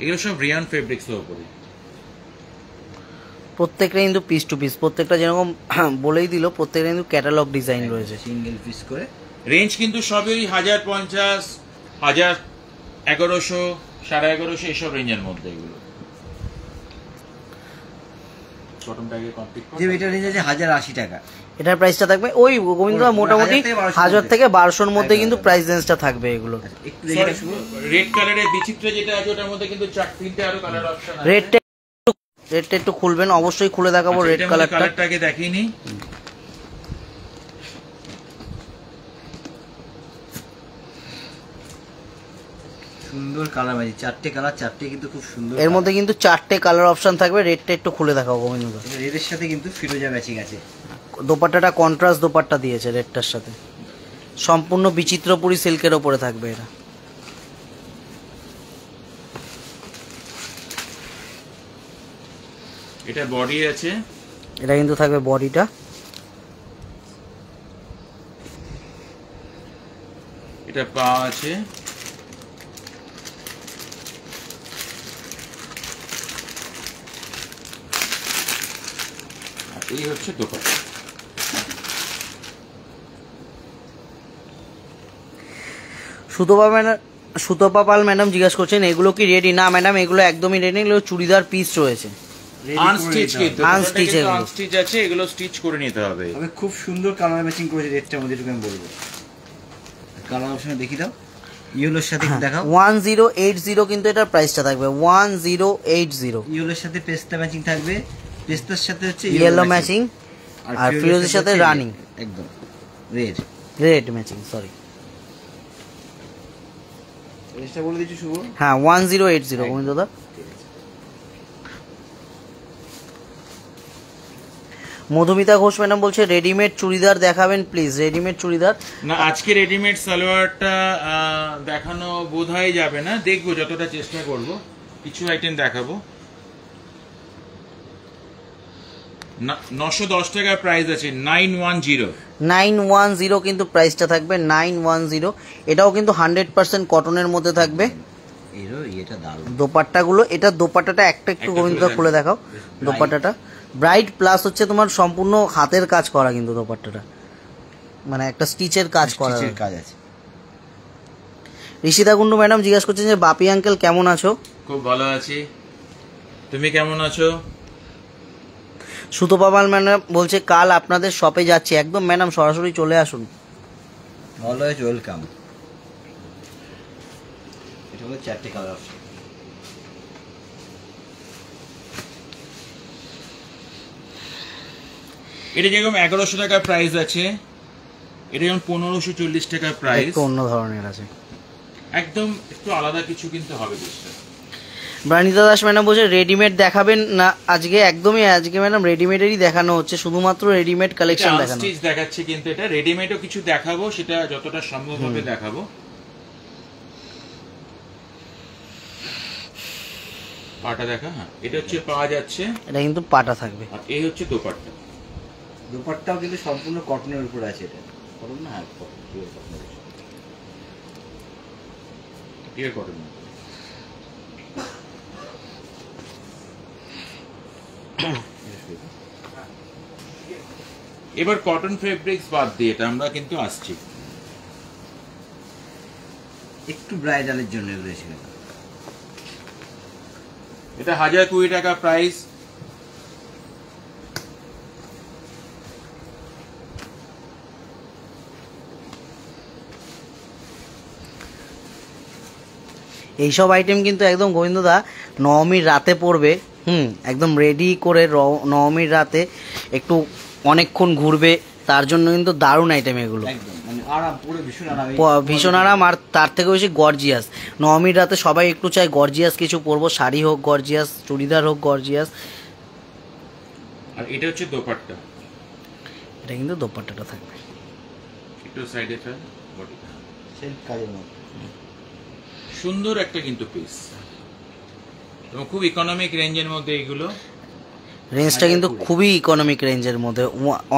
Speaker 3: এগুলো সব রিয়ান ফেব্রিক্স এর উপরে।
Speaker 2: প্রত্যেকটা কিন্তু পিস টু পিস, প্রত্যেকটা যেরকম বলেই দিল, প্রত্যেকটা কিন্তু ক্যাটালগ ডিজাইন রয়েছে।
Speaker 1: সিঙ্গেল পিস করে।
Speaker 3: রেঞ্জ কিন্তু সবই 1050, 1000, 1100, 1150 এইসব রেঞ্জের মধ্যে। এগুলো বটমটাকে কমপ্লিট
Speaker 1: যে এটা রেঞ্জ আছে 1080 টাকা।
Speaker 2: এটার প্রাইসটা থাকবে ওই গোবিন্দ দা মোটামুটি 1000 থেকে 1200-র মধ্যে কিন্তু প্রাইস রেঞ্জটা থাকবে এগুলো।
Speaker 1: একটু দেখে রাখবো।
Speaker 3: রেড কালারের বিচিত্র যেটা আছে ওটার মধ্যে কিন্তু 4-3টে আরো কালার অপশন আছে।
Speaker 2: রেডটা একটু খুলবেন, অবশ্যই খুলে দেখাবো রেড কালারটা।
Speaker 3: কালারটাকে দেখিনি।
Speaker 1: সুন্দর কালার আছে, 4টে কালার, 4টে কিন্তু খুব সুন্দর।
Speaker 2: এর মধ্যে কিন্তু 4টে কালার অপশন থাকবে। রেডটা একটু খুলে দেখাবো গোবিন্দ দা।
Speaker 1: রেডের সাথে কিন্তু ফিরোজা ম্যাচিং আছে।
Speaker 2: দোপাট্টাটা কন্ট্রাস্ট দোপাট্টা দিয়েছে রেডটার সাথে, সম্পূর্ণ বিচিত্রপুরি সিল্কের ওপরে থাকবে এটা।
Speaker 3: এটা বডি আছে,
Speaker 2: এটা কিন্তু থাকবে বডিটা।
Speaker 3: এটা পা আছে, এই হচ্ছে দোপাট্টা।
Speaker 2: সুতপা পাল ম্যাডাম জিজ্ঞাসা করছেন এগুলো কি রেডি? না ম্যাডাম, এগুলো একদমই রেডি, এগুলো চুড়িদার পিস রয়েছে।
Speaker 3: আনস্টিচ কিন্তু
Speaker 2: আনস্টিচ এগুলো।
Speaker 3: আনস্টিচ আছে, এগুলো স্টিচ করে নিতে হবে।
Speaker 1: তবে খুব সুন্দর কালার ম্যাচিং করেছে রেডটার মধ্যে, এটুকু আমি বলবো। কালার অপশনে দেখি দাও, ইয়েলোর সাথে দেখাও।
Speaker 2: 1080 কিন্তু এটার প্রাইসটা থাকবে 1080।
Speaker 1: ইয়েলোর সাথে পেস্তা ম্যাচিং থাকবে, পেস্তার সাথে হচ্ছে
Speaker 2: ইয়েলো ম্যাচিং, আর ফিরোজের সাথে রানিং
Speaker 1: একদম রেড
Speaker 2: রেড ম্যাচিং, সরি।
Speaker 1: রেঞ্জটা বলে দিচ্ছি শুভ।
Speaker 2: হ্যাঁ 1080 গোবিন্দ দা। মধুমিতা ঘোষ ম্যাডাম বলছে রেডিমেড চুড়িদার দেখাবেন প্লিজ, রেডিমেড চুড়িদার।
Speaker 3: না আজকে রেডিমেড সালোয়ারটা দেখানো বোধহয় যাবে না, দেখবো যতটা চেষ্টা করব, কিছু আইটেম দেখাবো। 910 টাকা প্রাইস আছে,
Speaker 2: 910 কিন্তু প্রাইসটা থাকবে 910। এটাও কিন্তু 100% কটনের মধ্যে থাকবে।
Speaker 1: এটা দারুণ
Speaker 2: দোপাট্টাগুলো, এটা দোপাট্টাটা একটা একটু গোবিন্দ খুলে দেখাও। দোপাট্টাটা ব্রাইট প্লাস হচ্ছে তোমার সম্পূর্ণ হাতের কাজ করা, কিন্তু দোপাট্টাটা মানে একটা স্টিচের কাজ করা,
Speaker 1: কাজ আছে।
Speaker 2: ঋষিতা কুন্ডু ম্যাডাম জিজ্ঞাসা করছেন যে বাপি আঙ্কেল কেমন আছো?
Speaker 3: খুব ভালো আছি, তুমি কেমন আছো?
Speaker 2: সুতোপাল ম্যাডাম বলছে কাল আপনাদের শপে যাচ্ছি। একদম ম্যাডাম সরাসরি চলে আসুন,
Speaker 1: অলওয়েজ ওয়েলকাম। এটা হলো 4টে কালার অপশন।
Speaker 3: এটা যেরকম 1100 টাকা প্রাইস আছে, এটা যেমন 1540 টাকা প্রাইস,
Speaker 2: একটু অন্য ধরনের আছে,
Speaker 3: একদম একটু আলাদা কিছু কিন্তু হবে জিনিসটা।
Speaker 2: ব্রানিতা দাস ম্যাডাম বলছে রেডিমেড দেখাবেন না আজকে? একদমই আজকে ম্যাডাম রেডিমেডেরই দেখানো হচ্ছে, শুধুমাত্র রেডিমেড কালেকশন দেখানো।
Speaker 3: স্টিচ দেখাচ্ছে, কিন্তু এটা রেডিমেডও কিছু দেখাবো, সেটা যতটা সম্ভব হবে দেখাবো। পাটা দেখা, হ্যাঁ এটা হচ্ছে পাওয়া যাচ্ছে,
Speaker 2: এটা কিন্তু পাটা থাকবে।
Speaker 3: আর এই হচ্ছে দোপাট্টা।
Speaker 1: দোপাট্টাও কিন্তু সম্পূর্ণ কটনের উপর আছে। এটা কটন না,
Speaker 3: পিওর কটন। এবার কটন ফেব্রিক্স বাদ দিয়ে এটা আমরা কিন্তু আসছি
Speaker 1: একটু ব্রাইডালের জন্য এসেছিল।
Speaker 3: এটা 1020 টাকা প্রাইস।
Speaker 2: এইসব আইটেম কিন্তু একদম গোবিন্দদা নবমীর রাতে পড়বে। একদম রেডি করে নবমীর রাতে একটু অনেকক্ষণ ঘুরবে, তার জন্য কিন্তু দারুণ আইটেম এগুলো,
Speaker 1: একদম মানে আরাম, পুরো ভীষণ আরাম,
Speaker 2: ভীষণ আরাম। আর তার থেকে বেশি গর্জিয়াস। নবমীর রাতে সবাই একটু চায় গর্জিয়াস কিছু পরবো, শাড়ি হোক গর্জিয়াস, চুড়িদার হোক গর্জিয়াস।
Speaker 3: আর এটা হচ্ছে দোপাট্টা,
Speaker 2: এটা কিন্তু দোপাট্টাটা থাকবে
Speaker 3: একটু সাইডে ফেল,
Speaker 1: সেলফ কাজের মধ্যে
Speaker 3: সুন্দর একটা কিন্তু পিস, এবং খুব ইকোনমিক রেঞ্জের মধ্যে এগুলো।
Speaker 2: রেঞ্জটা কিন্তু খুবই ইকোনমিক রেঞ্জের মধ্যে,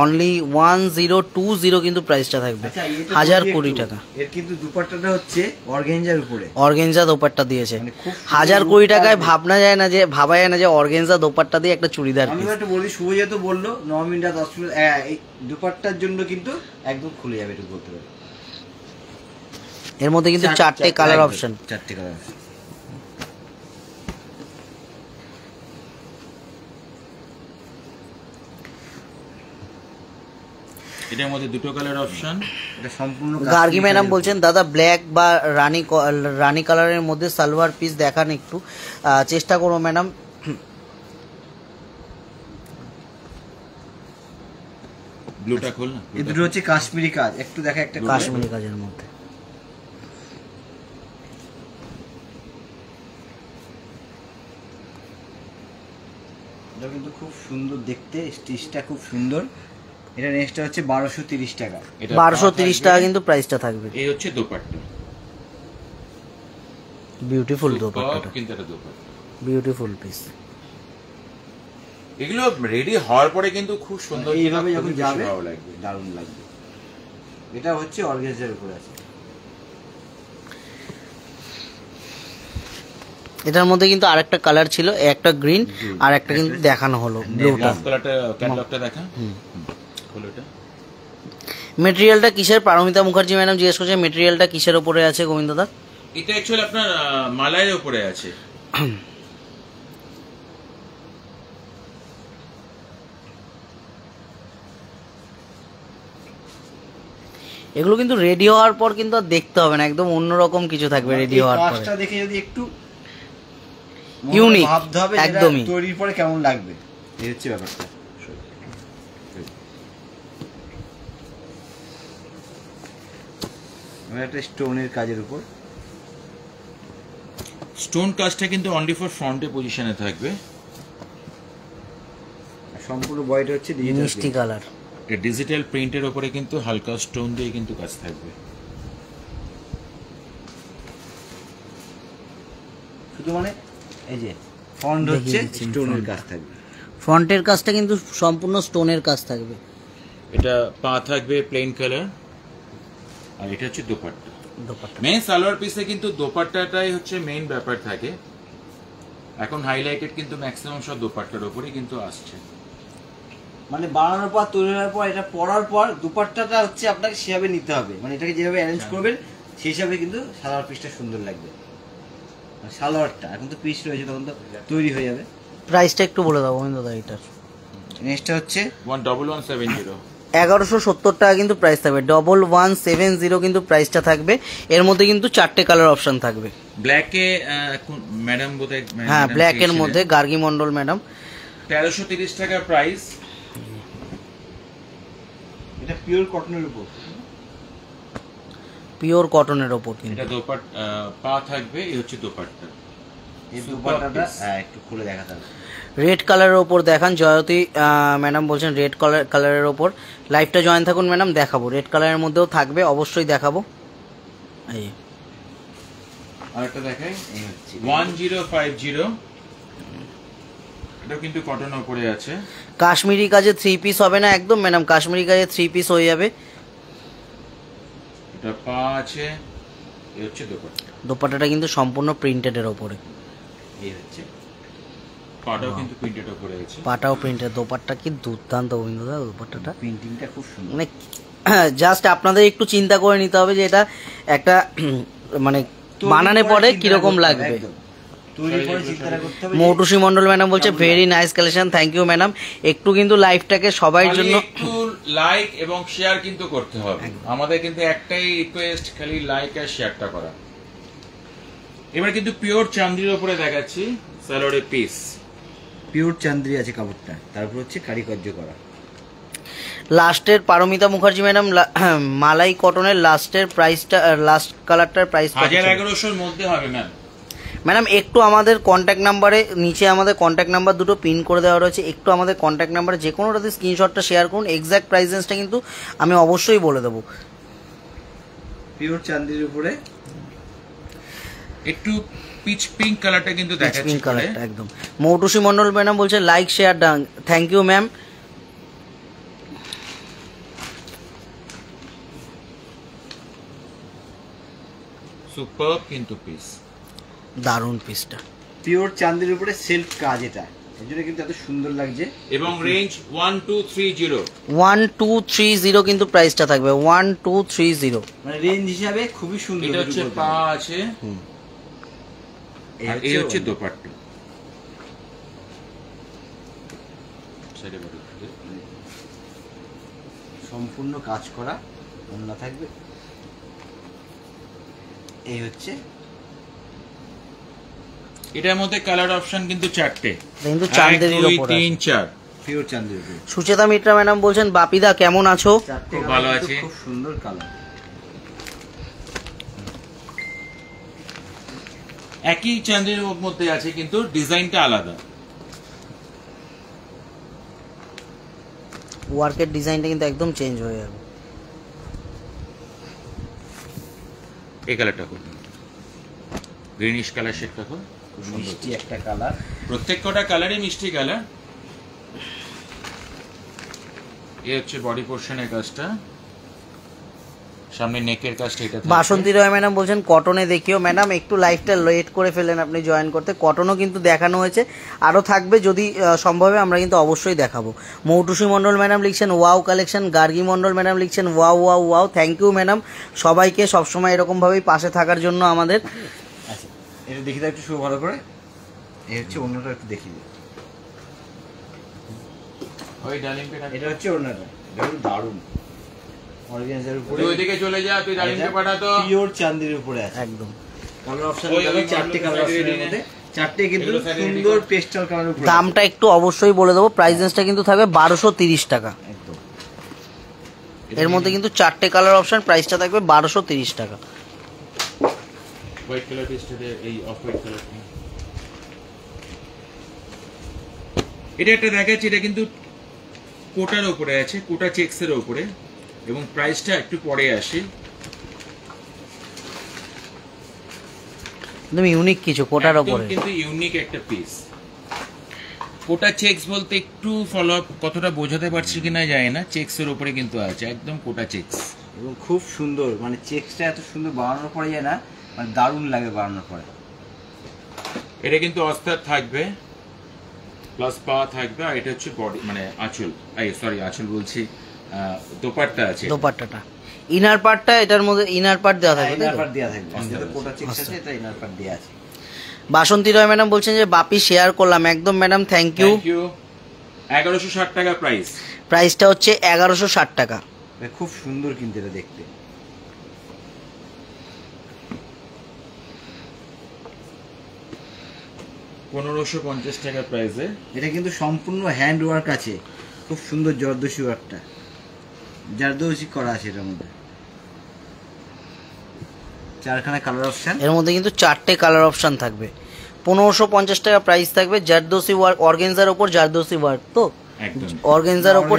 Speaker 2: অনলি 1020 কিন্তু প্রাইসটা থাকবে, 1020 টাকা।
Speaker 1: এর কিন্তু দুপাট্টাটা হচ্ছে অর্গানজার উপরে,
Speaker 2: অর্গানজা দোপাট্টা দিয়েছে।
Speaker 1: মানে খুব
Speaker 2: 1020 টাকায় ভাবা যায় না যে অর্গানজা দোপাট্টা দিয়ে একটা চুড়িদার।
Speaker 1: আমি একটু বলি, শুভ যেহেতু বললো নবমীটা 10 মিনিট, এই দুপাট্টার জন্য কিন্তু একদম খুলে যাবে, একটু বলতে পারি।
Speaker 2: এর মধ্যে কিন্তু 4টে কালার অপশন,
Speaker 1: 4টে কালার অপশন।
Speaker 3: এটার মধ্যে দুটো কালার অপশন।
Speaker 1: এটা সম্পূর্ণ
Speaker 2: গার্গী ম্যাডাম বলছেন দাদা ব্ল্যাক বা রানী কালারের মধ্যে সালোয়ার পিস দেখান একটু, চেষ্টা করো ম্যাডাম।
Speaker 3: ব্লুটা খোল না,
Speaker 1: এই দুটো হচ্ছে কাশ্মীরি কাজ, একটু দেখা একটা
Speaker 2: কাশ্মীরি কাজের মধ্যে।
Speaker 1: এটা কিন্তু খুব সুন্দর দেখতে, স্টিচটা খুব সুন্দর। এটা নেক্সটটা হচ্ছে 1230 টাকা।
Speaker 2: 1230 টাকা কিন্তু প্রাইসটা থাকবে।
Speaker 3: এই হচ্ছে দোপাট্টা,
Speaker 2: বিউটিফুল দোপাট্টাটা,
Speaker 3: কিন্তু এটা দোপাট্টা
Speaker 2: বিউটিফুল পিস।
Speaker 3: এগুলো রেডি হওয়ার পরে কিন্তু খুব সুন্দর,
Speaker 1: এইভাবে যখন যাবে
Speaker 3: ভালো লাগবে,
Speaker 1: দারুণ লাগবে। এটা হচ্ছে অর্গানজার উপরে আছে।
Speaker 2: এটার মধ্যে কিন্তু আরেকটা কালার ছিল, একটা গ্রিন আর একটা কিন্তু দেখানো হলো ব্লুটা।
Speaker 3: কালারটা ক্যাটালগটা দেখা, খোলো এটা।
Speaker 2: মেটেরিয়ালটা কিসের? পারমিতা মুখার্জি ম্যাডাম জিজ্ঞেস করছে মেটেরিয়ালটা কিসের উপরে আছে গোবিন্দদা?
Speaker 3: এটা অ্যাকচুয়ালি আপনার মালাইয়ের উপরে আছে।
Speaker 2: এগুলো কিন্তু রেডি হওয়ার পর কিন্তু আর দেখতে হবে না, একদম অন্যরকম কিছু থাকবে রেডি হওয়ার পর।
Speaker 1: কাজটা দেখে যদি একটু
Speaker 2: ইউনিক,
Speaker 1: ভাবতে হবে
Speaker 2: একদমই
Speaker 1: তৈরির পরে কেমন লাগবে, এই হচ্ছে ব্যাপারটা। একটা স্টোনের কাজের উপর
Speaker 3: স্টোন কাজটা কিন্তু অনলি ফর ফ্রন্টে পজিশনে থাকবে।
Speaker 1: আর সম্পূর্ণ বডিটা হচ্ছে ডিজিটাল
Speaker 2: মিষ্টি কালার।
Speaker 3: এটা ডিজিটাল প্রিন্টের ওপরে কিন্তু হালকা স্টোন দিয়ে কিন্তু কাজ থাকবে।
Speaker 1: শুধু মানে এই যে ফন্ট হচ্ছে স্টোনের কাজ থাকবে।
Speaker 2: ফ্রন্টের কাজটা কিন্তু সম্পূর্ণ স্টোনের কাজ থাকবে।
Speaker 3: এটা পা থাকবে প্লেন কালার, আর এটা হচ্ছে দোপাট্টা।
Speaker 2: দোপাট্টা
Speaker 3: মেইন সালোয়ার পিসে কিন্তু দোপাট্টাটাই হচ্ছে মেইন ব্যাপার থাকে। এখন হাইলাইটেড কিন্তু ম্যাক্সিমাম সব দোপাট্টার উপরেই কিন্তু আসছে।
Speaker 1: মানে বানানোর পর তৈরি হওয়ার পর এটা পরার পর দুপাট্টাটা হচ্ছে আপনাকে সেভাবে নিতে হবে, মানে এটাকে যেভাবে অ্যারেঞ্জ করবেন সেই হিসাবে কিন্তু সালোয়ার পিসটা সুন্দর লাগবে। আর সালোয়ারটা এখন তো পিস রয়েছে, তখন তো তৈরি হয়ে যাবে।
Speaker 2: প্রাইসটা একটু বলে দাও গোবিন্দ দা এটার।
Speaker 1: নেক্সটটা হচ্ছে
Speaker 3: 11170।
Speaker 2: 1170 টাকা কিন্তু প্রাইস থাকবে। 1170 কিন্তু প্রাইসটা থাকবে। এর মধ্যে কিন্তু 4টে কালার অপশন থাকবে।
Speaker 3: ব্ল্যাকে এখন ম্যাডাম বোধহয়
Speaker 2: হ্যাঁ, ব্ল্যাক এর মধ্যে গার্গী মন্ডল ম্যাডাম।
Speaker 3: 1330 টাকা প্রাইস।
Speaker 1: এটা পিওর কটনের উপর,
Speaker 2: পিওর কটনের ওপর কিন্তু।
Speaker 3: এটা দোপাট্টা পা থাকবে, এই হচ্ছে দোপাট্টা।
Speaker 1: এই দুপাট্টাটা একটু খুলে দেখাতে হবে।
Speaker 2: রেড কালারের ওপর দেখান জয়তী ম্যাডাম বলছেন রেড কালারের ওপর। লাইভটা জয়েন থাকুন ম্যাডাম, দেখাবো। রেড কালারের মধ্যেও থাকবে, অবশ্যই দেখাবো। এই
Speaker 3: আরেকটা দেখাই,
Speaker 1: এই হচ্ছে
Speaker 3: 1050। এটা কিন্তু কটনের উপরে আছে।
Speaker 2: কাশ্মীরি কাজে 3 পিস হবে না একদম ম্যাডাম, কাশ্মীরি কাজে 3 পিস হয়ে যাবে।
Speaker 3: এটা পা আছে, এই হচ্ছে দোপাট্টা।
Speaker 2: দোপাট্টাটা কিন্তু সম্পূর্ণ প্রিন্টেডের ওপরে।
Speaker 1: এই হচ্ছে
Speaker 3: পাটাও কিন্তু প্রিন্টেড উপরে আছে।
Speaker 2: পাটাও প্রিন্টেড। দোপাট্টা কি দুর্দান্ত গোবিন্দদা দোপাট্টাটা।
Speaker 1: প্রিন্টিংটা খুব সুন্দর।
Speaker 2: মানে জাস্ট আপনাদের একটু চিন্তা করে নিতে হবে যে এটা একটা মানে বানানে পরে কিরকম লাগবে।
Speaker 1: তৈরি করে চিন্তা করতে হবে।
Speaker 2: মৌটুসী মন্ডল ম্যাডাম বলছে very nice collection, thank you madam. একটু কিন্তু লাইভটাকে সবার জন্য
Speaker 3: একটু লাইক এবং শেয়ার কিন্তু করতে হবে। আমাদের কিন্তু একটাই রিকোয়েস্ট, খালি লাইক আর শেয়ারটা করা। এবার কিন্তু পিওর চান্দির উপরে দেখাচ্ছি সালোয়ারের পিস।
Speaker 1: পিওর চান্দ্রি আছে কাপড়টা, তারপর হচ্ছে কারিকার্য করা।
Speaker 2: লাস্টের পারমিতা মুখার্জি ম্যাডাম মালাই কটনের লাস্টের প্রাইসটা, লাস্ট কালারটার প্রাইস
Speaker 3: 1100-র মধ্যে হবে ম্যাম।
Speaker 2: ম্যাডাম একটু আমাদের কন্ট্যাক্ট নাম্বারে, নিচে আমাদের কন্ট্যাক্ট নাম্বার দুটো পিন করে দেওয়া রয়েছে, একটু আমাদের কন্ট্যাক্ট নাম্বারে যে কোনোটাতে স্ক্রিনশটটা শেয়ার করুন। এক্স্যাক্ট প্রাইস রেঞ্জটা কিন্তু আমি অবশ্যই বলে দেবো।
Speaker 1: পিওর চান্দির উপরে
Speaker 3: একটু পিচ পিঙ্ক কালারটা কিন্তু দেখাচ্ছি।
Speaker 2: পিঙ্ক কালারটা একদম। মৌটুসী মন্ডল ম্যাডাম বলছে like share done, thank you ma'am.
Speaker 3: Super কিন্তু পিস,
Speaker 2: দারুণ পিসটা।
Speaker 1: পিওর চান্দির উপরে সেলফ কাজ, এটা এর জন্য কিন্তু এত সুন্দর লাগছে।
Speaker 3: এবং রেঞ্জ 1230।
Speaker 2: 1230 কিন্তু প্রাইসটা থাকবে 1230।
Speaker 1: মানে রেঞ্জ হিসাবে খুবই সুন্দর।
Speaker 3: এটা হচ্ছে পা আছে, আর এই হচ্ছে দোপাট্টা।
Speaker 1: সম্পূর্ণ কাজ করা ওড়না থাকবে। এই হচ্ছে,
Speaker 3: এটার মধ্যে কালার অপশন কিন্তু 4টে,
Speaker 2: কিন্তু চান্দেরির
Speaker 3: 1 2
Speaker 2: উপর
Speaker 3: 3 4।
Speaker 1: পিওর চান্দির উপরে।
Speaker 2: সুচেতা মিত্রা ম্যাডাম বলছেন বাপিদা কেমন আছো?
Speaker 1: চারটে
Speaker 3: খুব
Speaker 1: কালার
Speaker 3: ভালো
Speaker 1: কিন্তু
Speaker 3: আছি।
Speaker 1: খুব সুন্দর কালার।
Speaker 3: একই চান্দের মধ্যে আছে কিন্তু ডিজাইনটা আলাদা।
Speaker 2: ওয়ার্কের ডিজাইনটা কিন্তু একদম চেঞ্জ হয়ে যাবে।
Speaker 3: এই কালারটা খুব গ্রিনিশ কালার, শেডটা খুব
Speaker 1: মিষ্টি একটা কালার।
Speaker 3: প্রত্যেক কটা কালারই মিষ্টি কালার। এই হচ্ছে বডি পোর্শনের কাজটা, সামনে নেকের কাজটা এটা থাকবে।
Speaker 2: বাসন্তী রয় ম্যাডাম বলছেন কটনে দেখিও। ম্যাডাম একটু লাইভটা লেট করে ফেলেন আপনি জয়েন করতে। কটনও কিন্তু দেখানো হয়েছে, আরও থাকবে যদি সম্ভব হয় আমরা কিন্তু অবশ্যই দেখাবো। মৌটুসী মণ্ডল ম্যাডাম লিখছেন wow collection. Gargi Mondal madam লিখছেন wow wow wow, thank you madam সবাইকে সবসময় এরকমভাবেই পাশে থাকার জন্য আমাদের।
Speaker 1: আচ্ছা, এটা দেখি দাও একটু শুভ ভালো করে। এই হচ্ছে ওড়নাটা, একটু দেখি দিই।
Speaker 3: ওই ডালিম পেটা,
Speaker 1: এটা হচ্ছে ওড়নাটা, এটা কিন্তু দারুণ অর্গানজার উপরে।
Speaker 3: তুই ওইদিকে চলে যা, তুই ডালিমকে পাঠা তো।
Speaker 1: পিওর চান্দির উপরে আছে
Speaker 2: একদম
Speaker 1: কালার অপশন।
Speaker 3: ওই
Speaker 1: চারটে কালার অপশনের মধ্যে চারটে কিন্তু
Speaker 3: এগুলো side এ ready
Speaker 1: সুন্দর
Speaker 3: কর।
Speaker 1: পেস্টাল কালার উপরে।
Speaker 2: দামটা একটু অবশ্যই বলে দেবো। প্রাইস রেঞ্জটা কিন্তু থাকবে 1230 টাকা।
Speaker 1: একদম
Speaker 2: এর মধ্যে কিন্তু 4টে কালার অপশন, প্রাইসটা থাকবে 1230 টাকা।
Speaker 3: হোয়াইট কালার পিসটাতে এই অফ হোয়াইট কালারটা, এটা একটা দেখাচ্ছি, এটা কিন্তু কোটার উপরে আছে, কোটা চেক্সের উপরে, এবং প্রাইসটা একটু পরে আসে।
Speaker 2: একদম ইউনিক কিছু কোটার উপরে,
Speaker 3: কিন্তু ইউনিক একটা পিস। কোটা চেক্স বলতে একটু ফলো আপ কতটা বোঝাতে পারছি কিনা জানি না, চেক্সের উপরে কিন্তু আছে, একদম কোটা চেক্স
Speaker 1: এবং খুব সুন্দর, মানে চেক্সটা এত সুন্দর বানানোর পরে যায় না, মানে দারুণ লাগে বানানোর পরে।
Speaker 3: এটা কিন্তু অস্তার থাকবে, প্লাস পা থাকবে, আর এটা হচ্ছে বডি মানে আঁচল, সরি আঁচল বলছি, দোপাট্টা আছে,
Speaker 2: দোপাট্টাটা ইনার পার্টটা এটার মধ্যে ইনার পার্ট দেওয়া থাকবে,
Speaker 1: ইনার পার্ট দেওয়া থাকবে, যেটা কোটা চেক্স আছে এটা ইনার পার্ট দেওয়া আছে।
Speaker 2: বাসন্তী রয় ম্যাডাম বলছেন যে বাপি শেয়ার করলাম, একদম ম্যাডাম থ্যাংক ইউ।
Speaker 3: 1160 টাকা প্রাইস,
Speaker 2: প্রাইসটা হচ্ছে 1160 টাকা।
Speaker 1: খুব সুন্দর কিন্তু এটা দেখতে।
Speaker 3: $1550 টাকা প্রাইসে।
Speaker 1: এটা কিন্তু সম্পূর্ণ হ্যান্ড ওয়ার্ক আছে, খুব সুন্দর জর্দোসি ওয়ার্কটা, জর্দোসি করা আছে এটার মধ্যে। 4খানা কালার অপশন,
Speaker 2: এর মধ্যে কিন্তু 4টে কালার অপশন থাকবে। 1550 টাকা প্রাইস থাকবে, জারদোসি ওয়ার্ক, অর্গানজার উপর জারদোসি ওয়ার্ক, তো
Speaker 3: একদম
Speaker 2: অর্গানজার উপর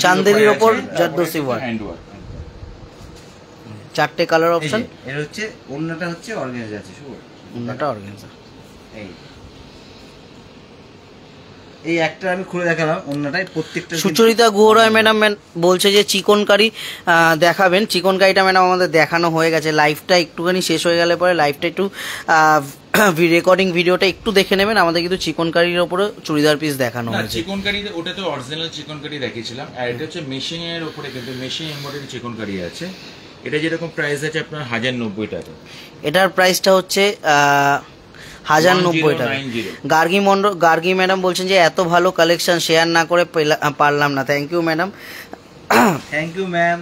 Speaker 2: চান্দেরির উপর জারদোসি ওয়ার্ক,
Speaker 3: হ্যান্ড ওয়ার্ক।
Speaker 2: 4টে কালার অপশন।
Speaker 1: এর হচ্ছে ওন্নাটা হচ্ছে অর্গানজা আছে, শুভ
Speaker 2: ওন্নাটা অর্গানজা।
Speaker 1: এই একটা আমি খুলে দেখালাম, ওন্নাটাই প্রত্যেকটা।
Speaker 2: সুচরিতা গুহরায় ম্যাডাম বলছে যে চিকন কারি দেখাবেন। চিকন কারিটা ম্যাডাম আমাদের দেখানো হয়ে গেছে, লাইভটা একটুখানি শেষ হয়ে গেলে পরে লাইভটা একটু রেকর্ডিং ভিডিওটা একটু দেখে নেবেন। আমাদের কিন্তু চিকন কারির উপরে চুড়িদার পিস দেখানো হয়েছে।
Speaker 3: চিকন কারি ওটা তো অরিজিনাল চিকন কারি দেখিয়েছিলাম, আর এটা হচ্ছে মেশিং এর উপরে, কিন্তু মেশিং এমব্রয়ডারি চিকন কারি আছে। এটা যেরকম প্রাইস আছে আপনার 1090 টাকা,
Speaker 2: এটার প্রাইসটা হচ্ছে 1090 টাকা। গার্গী ম্যাডাম বলছেন যে এত ভালো কালেকশন শেয়ার না করে পারলাম না। Thank you madam,
Speaker 1: thank you ma'am.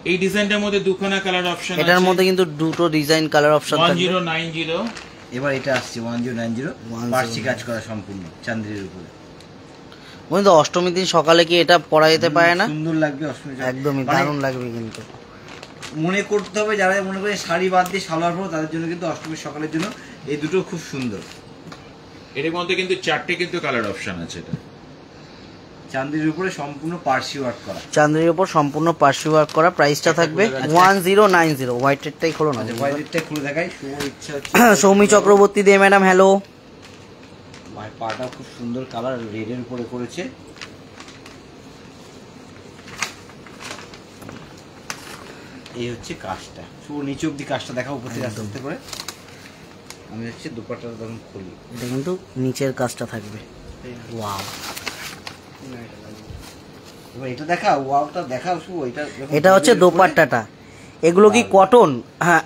Speaker 3: এই ডিজাইনটার মধ্যে দুখানা কালার অপশন আছে,
Speaker 2: এটার মধ্যে কিন্তু দুটো ডিজাইন কালার অপশন থাকবে।
Speaker 3: 1090।
Speaker 1: এবার এটা আসছে 1090, পার্সি কাজ করা সম্পূর্ণ চান্দেরির উপরে।
Speaker 2: বন্ধু অষ্টমীর দিন সকালে কি এটা পরা যেতে পারে না?
Speaker 1: সুন্দর লাগবে অষ্টমী,
Speaker 2: একদমই দারুণ লাগবে। কিন্তু
Speaker 1: মনে করতে হবে যারা মনে করে শাড়ি বাদ দিয়ে সালোয়ার পরো, তাদের জন্য কিন্তু অষ্টমীর সকালের জন্য এই দুটো খুব সুন্দর।
Speaker 3: এর মধ্যে কিন্তু 4টে কিন্তু কালার অপশন আছে। এটা
Speaker 1: চান্দেরির উপরে সম্পূর্ণ পার্সি ওয়ার্ক করা,
Speaker 2: চান্দেরির উপর সম্পূর্ণ পার্সি ওয়ার্ক করা। প্রাইসটা থাকবে 1090। হোয়াইটেরটাই খোলো না,
Speaker 1: হোয়াইটেরটা খুলে দেখাই। শুভ ইচ্ছা হচ্ছে
Speaker 2: সৌমি চক্রবর্তী দে ম্যাডাম হ্যালো।
Speaker 1: ভাই পাটা খুব সুন্দর কালার রেডের উপরে করেছে। এই হচ্ছে কাজটা, শুভ নিচে অব্দি কাজটা দেখা, উপর থেকে আস্তে আস্তে করে। আমি হচ্ছে দুপাট্টাটা তখন খুলি,
Speaker 2: এটা কিন্তু নিচের কাজটা থাকবে। ওয়াও,
Speaker 1: এবার এটা দেখা, ওয়াওটা দেখাও শুভ।
Speaker 2: এটা হচ্ছে দোপাট্টাটা। এগুলো কি কটন? হ্যাঁ,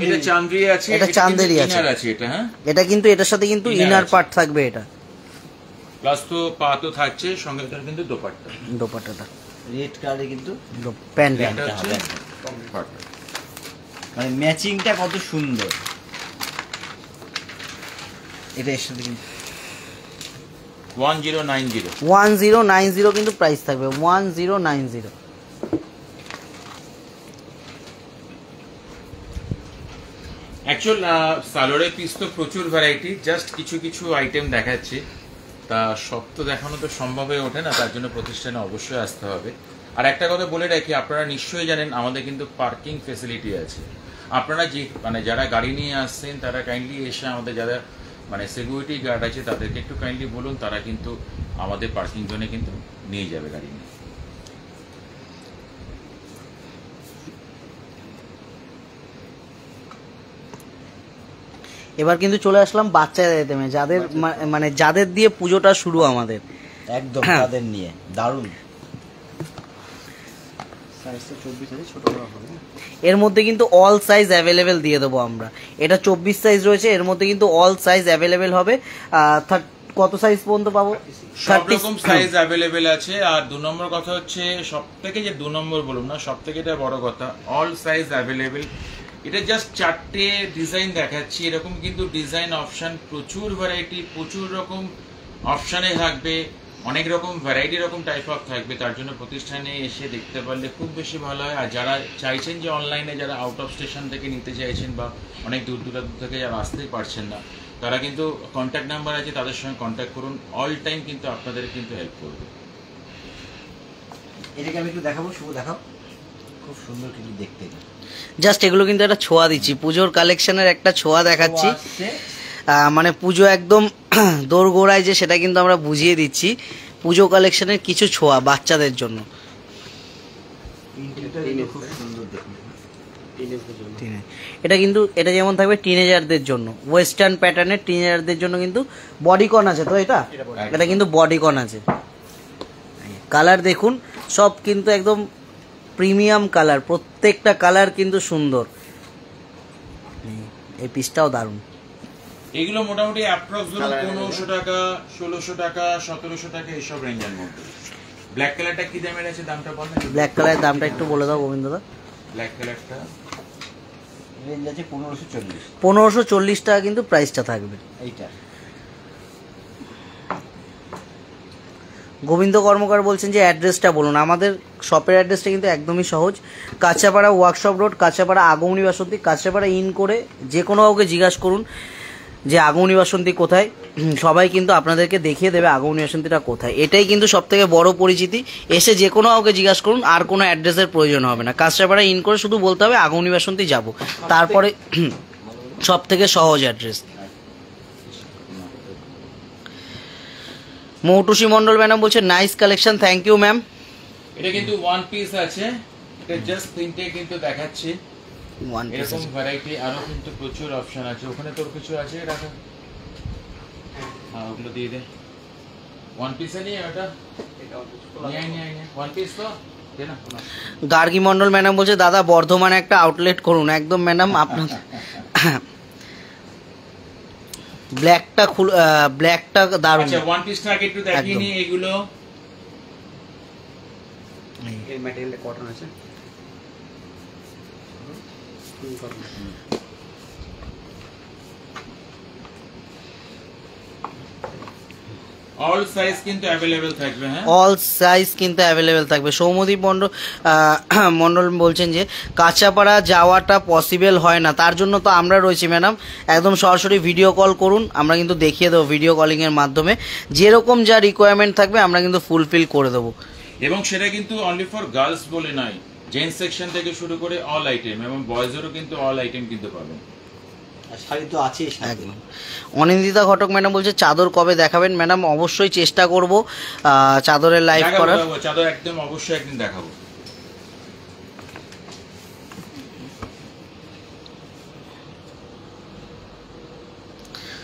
Speaker 3: এটা চান্দেরি আছে,
Speaker 2: এটা চান্দেরি আছে।
Speaker 3: এটা হ্যাঁ,
Speaker 2: এটা কিন্তু এটার সাথে কিন্তু ইনার পার্ট থাকবে, এটা
Speaker 3: প্লাস তো পা তো থাকছে সঙ্গে, এটা কিন্তু দোপাট্টা।
Speaker 2: দোপাট্টাটা
Speaker 1: রেড কালারে কিন্তু
Speaker 2: প্যান্ট,
Speaker 3: এটা হচ্ছে
Speaker 1: মানে ম্যাচিংটা কত সুন্দর। এটা এর সাথে কিন্তু
Speaker 3: 1090
Speaker 2: কিন্তু প্রাইস থাকবে 1090।
Speaker 3: অ্যাকচুয়াল সালোয়ারের পিস তো প্রচুর ভ্যারাইটি, জাস্ট কিছু কিছু আইটেম দেখাচ্ছি, তা সব তো দেখানো তো সম্ভব হয়ে ওঠে না, তার জন্য প্রতিষ্ঠানে অবশ্যই আসতে হবে। আর একটা কথা বলে রাখি, আপনারা নিশ্চয়ই জানেন আমাদের কিন্তু পার্কিং ফেসিলিটি আছে। আপনারা যে মানে যারা গাড়ি নিয়ে আসছেন তারা কাইন্ডলি এসে আমাদের যারা মানে সিকিউরিটি গার্ড আছে তাদেরকে একটু কাইন্ডলি বলুন, তারা কিন্তু আমাদের পার্কিং জোনে কিন্তু নিয়ে যাবে গাড়ি নিয়ে।
Speaker 2: এবার কিন্তু চলে আসলাম বাচ্চাদের আইটেমে, যাদের মানে যাদের দিয়ে পুজোটা শুরু আমাদের,
Speaker 1: একদম তাদের নিয়ে দারুণ।
Speaker 2: এর মধ্যে কিন্তু অল সাইজ অ্যাভেলেবেল দিয়ে দেবো আমরা। এটা 24 সাইজ রয়েছে, এর মধ্যে কিন্তু অল সাইজ অ্যাভেলেবেল হবে। কত সাইজ পর্যন্ত পাবো?
Speaker 3: সব রকম সাইজ অ্যাভেলেবেল আছে। আর 2 নম্বর কথা হচ্ছে, সব থেকে যে 2 নম্বর বলুন না, সব থেকে এটা বড় কথা, অল সাইজ অ্যাভেলেবেল। এটা জাস্ট 4টে ডিজাইন দেখাচ্ছি, এরকম কিন্তু ডিজাইন অপশন প্রচুর ভ্যারাইটি, প্রচুর রকম অপশানে থাকবে। অনেক রকম ভ্যারাইটি রকম টাইপ অফ থাকবে, তার জন্য প্রতিষ্ঠানে এসে দেখতে পারলে খুব বেশি ভালো হয়। আর যারা চাইছেন যে অনলাইনে, যারা আউট অফ স্টেশন থেকে নিতে চাইছেন বা অনেক দূর দূরান্ত থেকে যারা আসতেই পারছেন না, তারা কিন্তু কন্ট্যাক্ট নাম্বার আছে, তাদের সঙ্গে কন্ট্যাক্ট করুন। অল টাইম কিন্তু আপনাদের কিন্তু হেল্প করবে।
Speaker 1: এটাকে আমি একটু দেখাবো, শুভ দেখাও, খুব সুন্দর কিন্তু দেখতে।
Speaker 2: জাস্ট এগুলো কিন্তু একটা ছোঁয়া দিচ্ছি, পুজোর কালেকশনের একটা ছোঁয়া দেখাচ্ছি।
Speaker 1: আসছে,
Speaker 2: মানে পুজো একদম দোরগোড়ায় যে সেটা কিন্তু আমরা বুঝিয়ে দিচ্ছি, পুজো কালেকশনের কিছু ছোঁয়া বাচ্চাদের জন্য।
Speaker 1: প্রিন্টটা কিন্তু খুব সুন্দর দেখতে।
Speaker 2: এটা কিন্তু এটা যেমন থাকবে টিনেজারদের জন্য, ওয়েস্টার্ন প্যাটার্নের টিনেজারদের জন্য কিন্তু বডিকন আছে। তো এটা কিন্তু বডিকন আছে। কালার দেখুন, সব কিন্তু একদম প্রিমিয়াম কালার, প্রত্যেকটা কালার কিন্তু সুন্দর। এই পিসটাও দারুণ।
Speaker 3: এগুলো মোটামুটি অ্যাপ্রক্স 1500 টাকা, 1600 টাকা, 1700 টাকা এইসব রেঞ্জের মধ্যে। ব্ল্যাক কালারটা কি দামের আছে, দামটা বল না।
Speaker 2: ব্ল্যাক কালারের দামটা একটু বলে দাও গোবিন্দদা।
Speaker 3: ব্ল্যাক কালারটা
Speaker 1: রেঞ্জ আছে 1540।
Speaker 2: 1540 টাকা কিন্তু প্রাইসটা থাকবে
Speaker 1: এইটা।
Speaker 2: গোবিন্দ কর্মকার বলছেন যে অ্যাড্রেসটা বলুন। আমাদের শপের অ্যাড্রেসটা কিন্তু একদমই সহজ, Kanchapara workshop road, Kanchapara Agamani Basanti. Kanchapara in করে যে কোনো কাউকে জিজ্ঞাসা করুন যে আগমনী বাসন্তী কোথায়, সবাই কিন্তু আপনাদেরকে দেখিয়ে দেবে আগমনী বাসন্তীটা কোথায়। এটাই কিন্তু সব থেকে বড় পরিচিতি। এসে যে কোনো কাউকে জিজ্ঞাসা করুন, আর কোনো অ্যাড্রেসের প্রয়োজন হবে না। কাঁচাপাড়া ইন করে শুধু বলতে হবে আগমনী বাসন্তী যাব, তারপরে সব থেকে সহজ অ্যাড্রেস। মৌটুসী মন্ডল ম্যাডাম বলছে nice collection, thank you ma'am.
Speaker 3: এটা কিন্তু ওয়ান পিস আছে, এটা জাস্ট প্রিন্টে কিন্তু দেখাচ্ছি। এরকম ভ্যারাইটি আরো কিন্তু প্রচুর অপশন আছে। ওখানে তোর কিছু আছে রাখা, হ্যাঁ ওগুলো দিয়ে দে। ওয়ান পিসে নিয়ে ওটা নিয়ে ওয়ান পিস তো দে না।
Speaker 2: গার্গী মন্ডল ম্যাডাম বলছে দাদা বর্ধমানে একটা আউটলেট করুন। একদম ম্যাডাম, আপনার ব্ল্যাকটা দারুণ।
Speaker 3: আচ্ছা ওয়ান পিসটা আগে একটু দেখিয়ে নি। এগুলো
Speaker 1: এর ম্যাটেরিয়ালটা কটন আছে।
Speaker 3: অল সাইজ কিন্তু अवेलेबल থাকবে। হ্যাঁ,
Speaker 2: অল সাইজ কিন্তু অ্যাভেলেবেল থাকবে। সৌমদীপ মন্ডল বলছেন যে কাঁচাপাড়া যাওয়াটা পসিবল হয় না, তার জন্য তো আমরা রয়েছি ম্যাডাম। একদম সরাসরি ভিডিও কল করুন, আমরা কিন্তু দেখিয়ে দেবো ভিডিও কলিংয়ের মাধ্যমে। যেরকম যা রিকোয়ারমেন্ট থাকবে আমরা কিন্তু ফুলফিল করে দেবো।
Speaker 3: এবং সেটা কিন্তু অনলি ফর গার্লস বলে নয়, জেন্টস সেকশন থেকে শুরু করে অল আইটেম, এবং বয়েজেরও কিন্তু অল আইটেম কিন্তু পাবেন।
Speaker 1: শাড়ি তো আছেই সাথে।
Speaker 2: অনিন্দিতা ঘটক ম্যাডাম বলছে চাদর কবে দেখাবেন। ম্যাডাম অবশ্যই চেষ্টা করব চাদরের লাইভ করার।
Speaker 3: চাদর একদম অবশ্যই একদিন দেখাবো।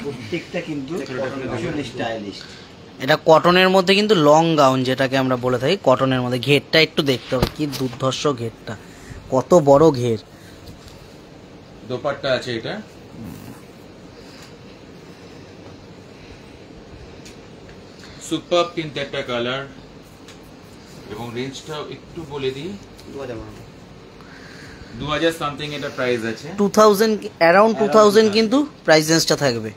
Speaker 1: প্রত্যেকটা কিন্তু স্টাইলিশ।
Speaker 2: এটা কটনের মধ্যে কিন্তু লং গাউন যেটাকে আমরা বলে থাকি, কটনের মধ্যে। ঘেরটা একটু দেখতে হবে, কি দুর্ধর্ষ ঘেরটা, কত বড় ঘের।
Speaker 3: দোপাট্টা আছে এটা, সুপার কিন্তু একটা কালার। এবং রেঞ্জটাও একটু বলে দিই, 2000 সামথিং এটা প্রাইস আছে।
Speaker 2: 2000 অ্যারাউন্ড 2000 কিন্তু প্রাইস রেঞ্জটা থাকবে।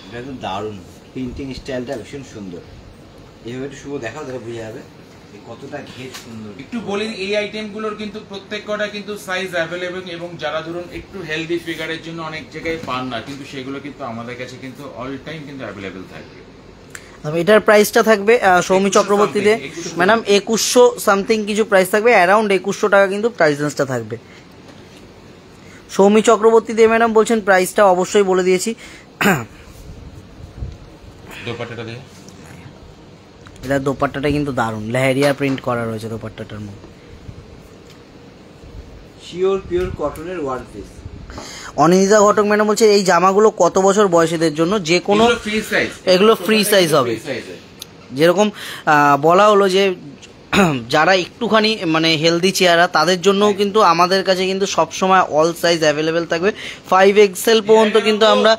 Speaker 1: এটা তো দারুণ, প্রিন্টিং স্টাইলটা ভীষণ সুন্দর। এইভাবে একটু শুভ দেখাও, তাহলে বোঝা যাবে কতটা ঘের সুন্দর।
Speaker 3: একটু বলি, এই আইটেমগুলোর কিন্তু প্রত্যেক কটা কিন্তু সাইজ অ্যাভেলেবল, এবং যারা ধরুন একটু হেলদি ফিগারের জন্য অনেক জায়গায় পান না, কিন্তু সেগুলো কিন্তু আমাদের কাছে কিন্তু অল টাইম কিন্তু অ্যাভেলেবল থাকবে।
Speaker 2: এটার প্রাইসটা থাকবে সৌমি চক্রবর্তীতে ম্যাডাম 2100 সামথিং কিছু প্রাইস থাকবে, অ্যারাউন্ড 2100 টাকা কিন্তু প্রাইস রেঞ্জটা থাকবে। সৌমি চক্রবর্তী দিয়ে ম্যাডাম বলছেন প্রাইসটা অবশ্যই বলে দিয়েছি।
Speaker 3: দোপাট্টাটা দিয়ে,
Speaker 2: এটা দোপাট্টাটা কিন্তু দারুণ, লেহেরিয়া প্রিন্ট করা রয়েছে দোপাট্টাটার মধ্যে।
Speaker 1: শিওর পিওর কটনের ওয়ান পিস।
Speaker 2: অনিন্দিতা ঘটক ম্যাডাম বলছে এই জামাগুলো কত বছর বয়সীদের জন্য? যে কোনো
Speaker 3: ফ্রি সাইজ,
Speaker 2: এগুলো ফ্রি সাইজ হবে। যেরকম বলা হলো যে যারা একটুখানি মানে হেলদি চেহারা, তাদের জন্যও কিন্তু আমাদের কাছে কিন্তু সবসময় অল সাইজ অ্যাভেলেবেল থাকবে। 5XL পর্যন্ত কিন্তু আমরা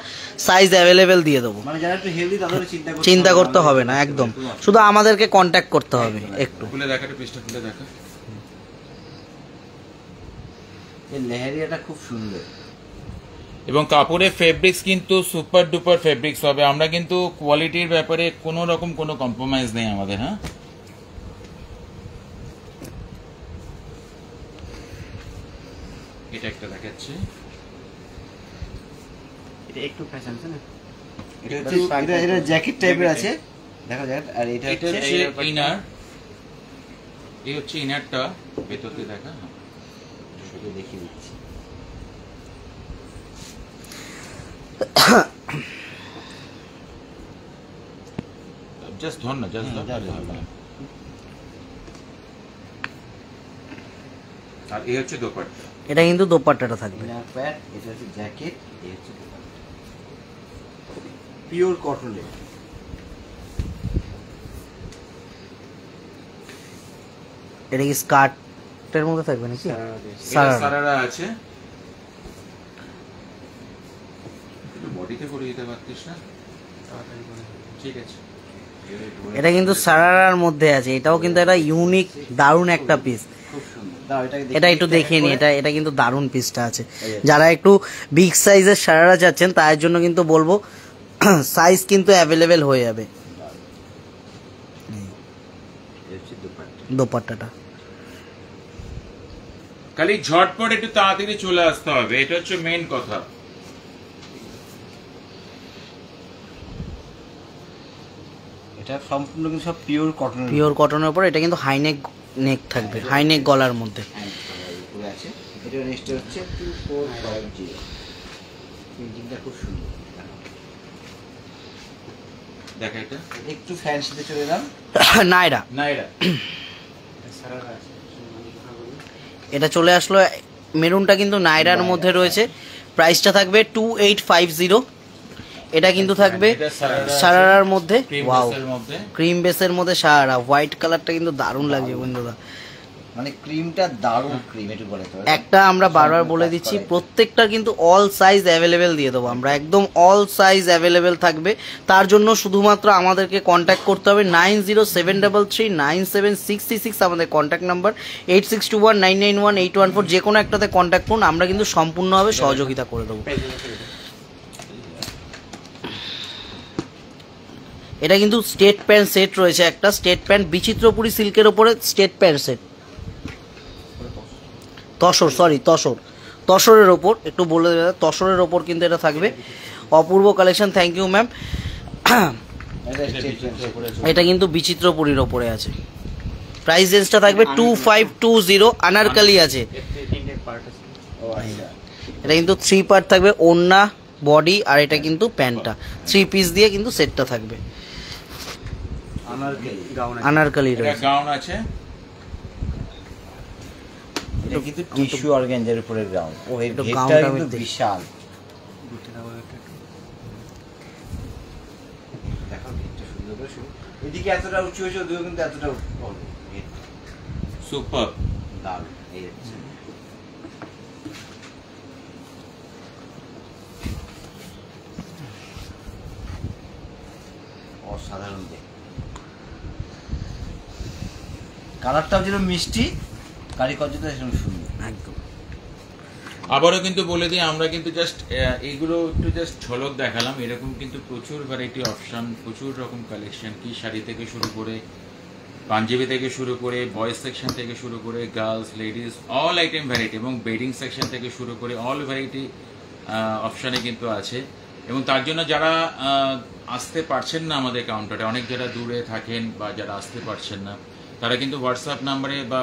Speaker 2: সাইজ অ্যাভেলেবেল দিয়ে দেবো।
Speaker 1: মানে যারা একটু হেলদি তাদের
Speaker 2: চিন্তা করতে হবে না, একদম শুধু আমাদেরকে কন্ট্যাক্ট করতে হবে। একটু
Speaker 3: খুলে দেখাটা, পিসটা খুলে দেখা।
Speaker 1: এই লেহেরিয়াটা খুব সুন্দর।
Speaker 3: এবং কাপড়ের ফেব্রিক্স কিন্তু সুপার ডুপার ফেব্রিক্স হবে। আমরা কিন্তু কোয়ালিটির ব্যাপারে কোনো রকম কোনো কম্প্রোমাইজ নেই আমাদের। হ্যাঁ, এটা একটা দেখাচ্ছি,
Speaker 1: এটা একটু ফ্যাশন আছে না, এটা জ্যাকেট টাইপের আছে, দেখো জ্যাকেট। আর এটা
Speaker 3: হচ্ছে ইনার, এই হচ্ছে ইনারটা, ভেতর দিয়ে দেখা।
Speaker 1: শুধু দেখিয়ে দিচ্ছি।
Speaker 3: জাস্ট ধর না, জাস্ট ধর। আর এই হচ্ছে দোপাট্টা,
Speaker 2: এটা কিন্তু দোপাট্টাটা থাকবে।
Speaker 1: ইনার প্যাড, এটা হচ্ছে জ্যাকেট, এই হচ্ছে দোপাট্টা, পিওর কটনের।
Speaker 2: এটা কি স্কার্টের মধ্যে থাকবে নাকি?
Speaker 3: এটা সারারা আছে। বডিতে করে দিতে পারতিস না? ঠিক আছে।
Speaker 2: এটা কিন্তু সারারার মধ্যে আছে, এটাও কিন্তু একটা ইউনিক দারুণ একটা পিস।
Speaker 1: খুব সুন্দর। দাও
Speaker 2: এটা একটু দেখিয়ে নি, এটা কিন্তু দারুণ পিসটা আছে। যারা একটু বিগ সাইজের সারারা চাচ্ছেন তার জন্য কিন্তু বলবো সাইজ কিন্তু অ্যাভেলেবেল হয়ে যাবে। দোপাট্টাটা
Speaker 3: খালি ঝটপট একটু তাড়াতাড়ি চলে আসতে হবে, এটা হচ্ছে মেইন কথা।
Speaker 1: এটা সম্পূর্ণ কিন্তু সব পিওর কটনের,
Speaker 2: পিওর কটনের উপর। এটা কিন্তু হাইনেক নেক থাকবে, হাইনেক গলার মধ্যে
Speaker 1: উপরে আছে। এটা নেক্সট হচ্ছে 2450, প্রিন্টিংটা খুব সুন্দর।
Speaker 3: দেখা এটা
Speaker 1: একটু ফ্যান্সিতে চলে এলাম,
Speaker 2: নাইরা।
Speaker 3: নাইরা
Speaker 2: এটা চলে আসলো, মেরুনটা কিন্তু নাইরার মধ্যে রয়েছে। প্রাইসটা থাকবে 2850। এটা কিন্তু থাকবে সারারার মধ্যে। ওয়াও, ক্রিম বেসের মধ্যে সারারা, হোয়াইট কালারটা কিন্তু দারুণ লাগছে বন্ধুরা।
Speaker 1: মানে ক্রিমটা দারুণ ক্রিম, একটু বলে তো।
Speaker 2: একটা আমরা বারবার বলে দিচ্ছি, প্রত্যেকটা কিন্তু অল সাইজ অ্যাভেলেবেল দিয়ে দেবো আমরা, একদম অল সাইজ অ্যাভেলেবেল থাকবে। তার জন্য শুধুমাত্র আমাদেরকে কন্ট্যাক্ট করতে হবে 9073339766, আমাদের কন্ট্যাক্ট নাম্বার 8621991814। যে কোনো একটাতে কন্ট্যাক্ট করুন, আমরা কিন্তু সম্পূর্ণভাবে সহযোগিতা করে দেবো। এটা কিন্তু স্টেট প্যান্ট সেট রয়েছে, একটা স্টেট প্যান্ট বিচিত্রপুরী সিল্কের ওপরে স্টেট প্যান্ট সেট, তসরের ওপর একটু বলে দেবে, তসরের ওপর কিন্তু এটা থাকবে। অপূর্ব কালেকশন, থ্যাংক ইউ ম্যাম। এটা কিন্তু বিচিত্রপুরীর ওপরে আছে। প্রাইস রেঞ্জটা থাকবে 2520। আনারকালি আছে, এটা কিন্তু 3 পার্ট থাকবে, ওড়না, বডি, আর এটা কিন্তু প্যান্টটা 3 পিস দিয়ে কিন্তু সেটটা থাকবে। আনারকালি রয়েছে,
Speaker 3: গাউন আছে।
Speaker 1: এটা কিন্তু টিস্যু অর্গানজার উপরে গ্রাউন্ড। ও এই
Speaker 2: একটু
Speaker 1: ঘেরটা
Speaker 2: গাউনটা
Speaker 1: কিন্তু
Speaker 2: আমি দেখি।
Speaker 1: বিশাল। দেখো ঘেরটা সুন্দর করে শুরু, এদিকে এতটা উঁচু হয়েছে, ওদিকে কিন্তু এতটা হবে।
Speaker 3: সুপার
Speaker 1: দারুণ, এই হচ্ছে অসাধারণ দেখতে। কালারটাও যেন মিষ্টি, কারিগরটা সেরকম সুন্দর
Speaker 2: একদম।
Speaker 3: আবারও কিন্তু বলে দিই, আমরা কিন্তু জাস্ট এইগুলো একটু জাস্ট ঝলক দেখালাম। এরকম কিন্তু প্রচুর ভ্যারাইটি অপশন, প্রচুর রকম কালেকশন, কি শাড়ি থেকে শুরু করে পাঞ্জাবি থেকে শুরু করে বয়েজ সেকশন থেকে শুরু করে girls, ladies, all item variety, এবং বেডিং সেকশন থেকে শুরু করে অল ভ্যারাইটি অপশানে কিন্তু আছে। এবং তার জন্য যারা আসতে পারছেন না আমাদের কাউন্টারে, অনেক যারা দূরে থাকেন বা যারা আসতে পারছেন না, তারা কিন্তু হোয়াটসঅ্যাপ নাম্বারে বা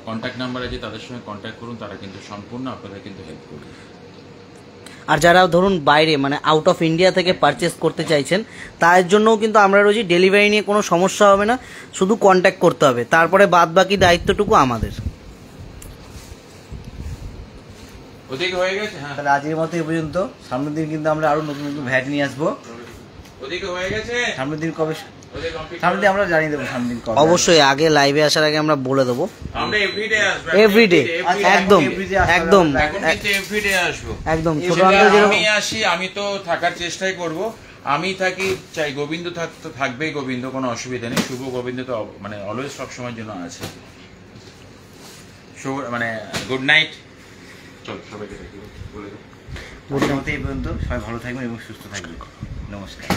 Speaker 3: কন্ট্যাক্ট নাম্বার আছে, তাদের সঙ্গে কন্ট্যাক্ট করুন, তারা কিন্তু সম্পূর্ণ আপনাদের কিন্তু হেল্প করবে।
Speaker 2: আর যারা ধরুন বাইরে মানে আউট অফ ইন্ডিয়া থেকে পারচেস করতে চাইছেন, তার জন্যও কিন্তু আমরা রয়েছি। ডেলিভারি নিয়ে কোনো সমস্যা হবে না, শুধু কন্ট্যাক্ট করতে হবে, তারপরে বাদ বাকি দায়িত্বটুকু আমাদের।
Speaker 3: ওদিকে হয়ে গেছে। হ্যাঁ,
Speaker 1: তাহলে আজকের মতো এই পর্যন্ত। সামনের দিন কিন্তু আমরা আরো নতুন নতুন ভ্যারাইটি নিয়ে আসবো।
Speaker 3: ওদিকে হয়ে গেছে।
Speaker 1: সামনের দিন কবে, সামনের দিন আমরা জানিয়ে দেবো সামনের দিন কবে।
Speaker 2: অবশ্যই আগে লাইভে আসার আগে আমরা বলে দেবো।
Speaker 3: আমরা এভরিডে আসবো,
Speaker 2: এভরিডে, একদম একদম
Speaker 3: এখন কিন্তু এভরিডে আসবো
Speaker 2: একদম। ছোট আঙ্কেল যেরকম
Speaker 3: আমি আসি, আমি তো থাকার চেষ্টাই করব। আমি থাকি, চাই গোবিন্দ থাকবেই, গোবিন্দ, কোনো অসুবিধা নেই। শুভ গোবিন্দ তো মানে অলওয়েজ সব সময়ের জন্য আছে। মানে গুড নাইট। চল সবাইকে বলে দাও।
Speaker 2: Good
Speaker 1: আজকের
Speaker 2: night.
Speaker 1: মতো এই পর্যন্ত, সবাই ভালো থাকবেন এবং সুস্থ থাকবেন। নমস্কার।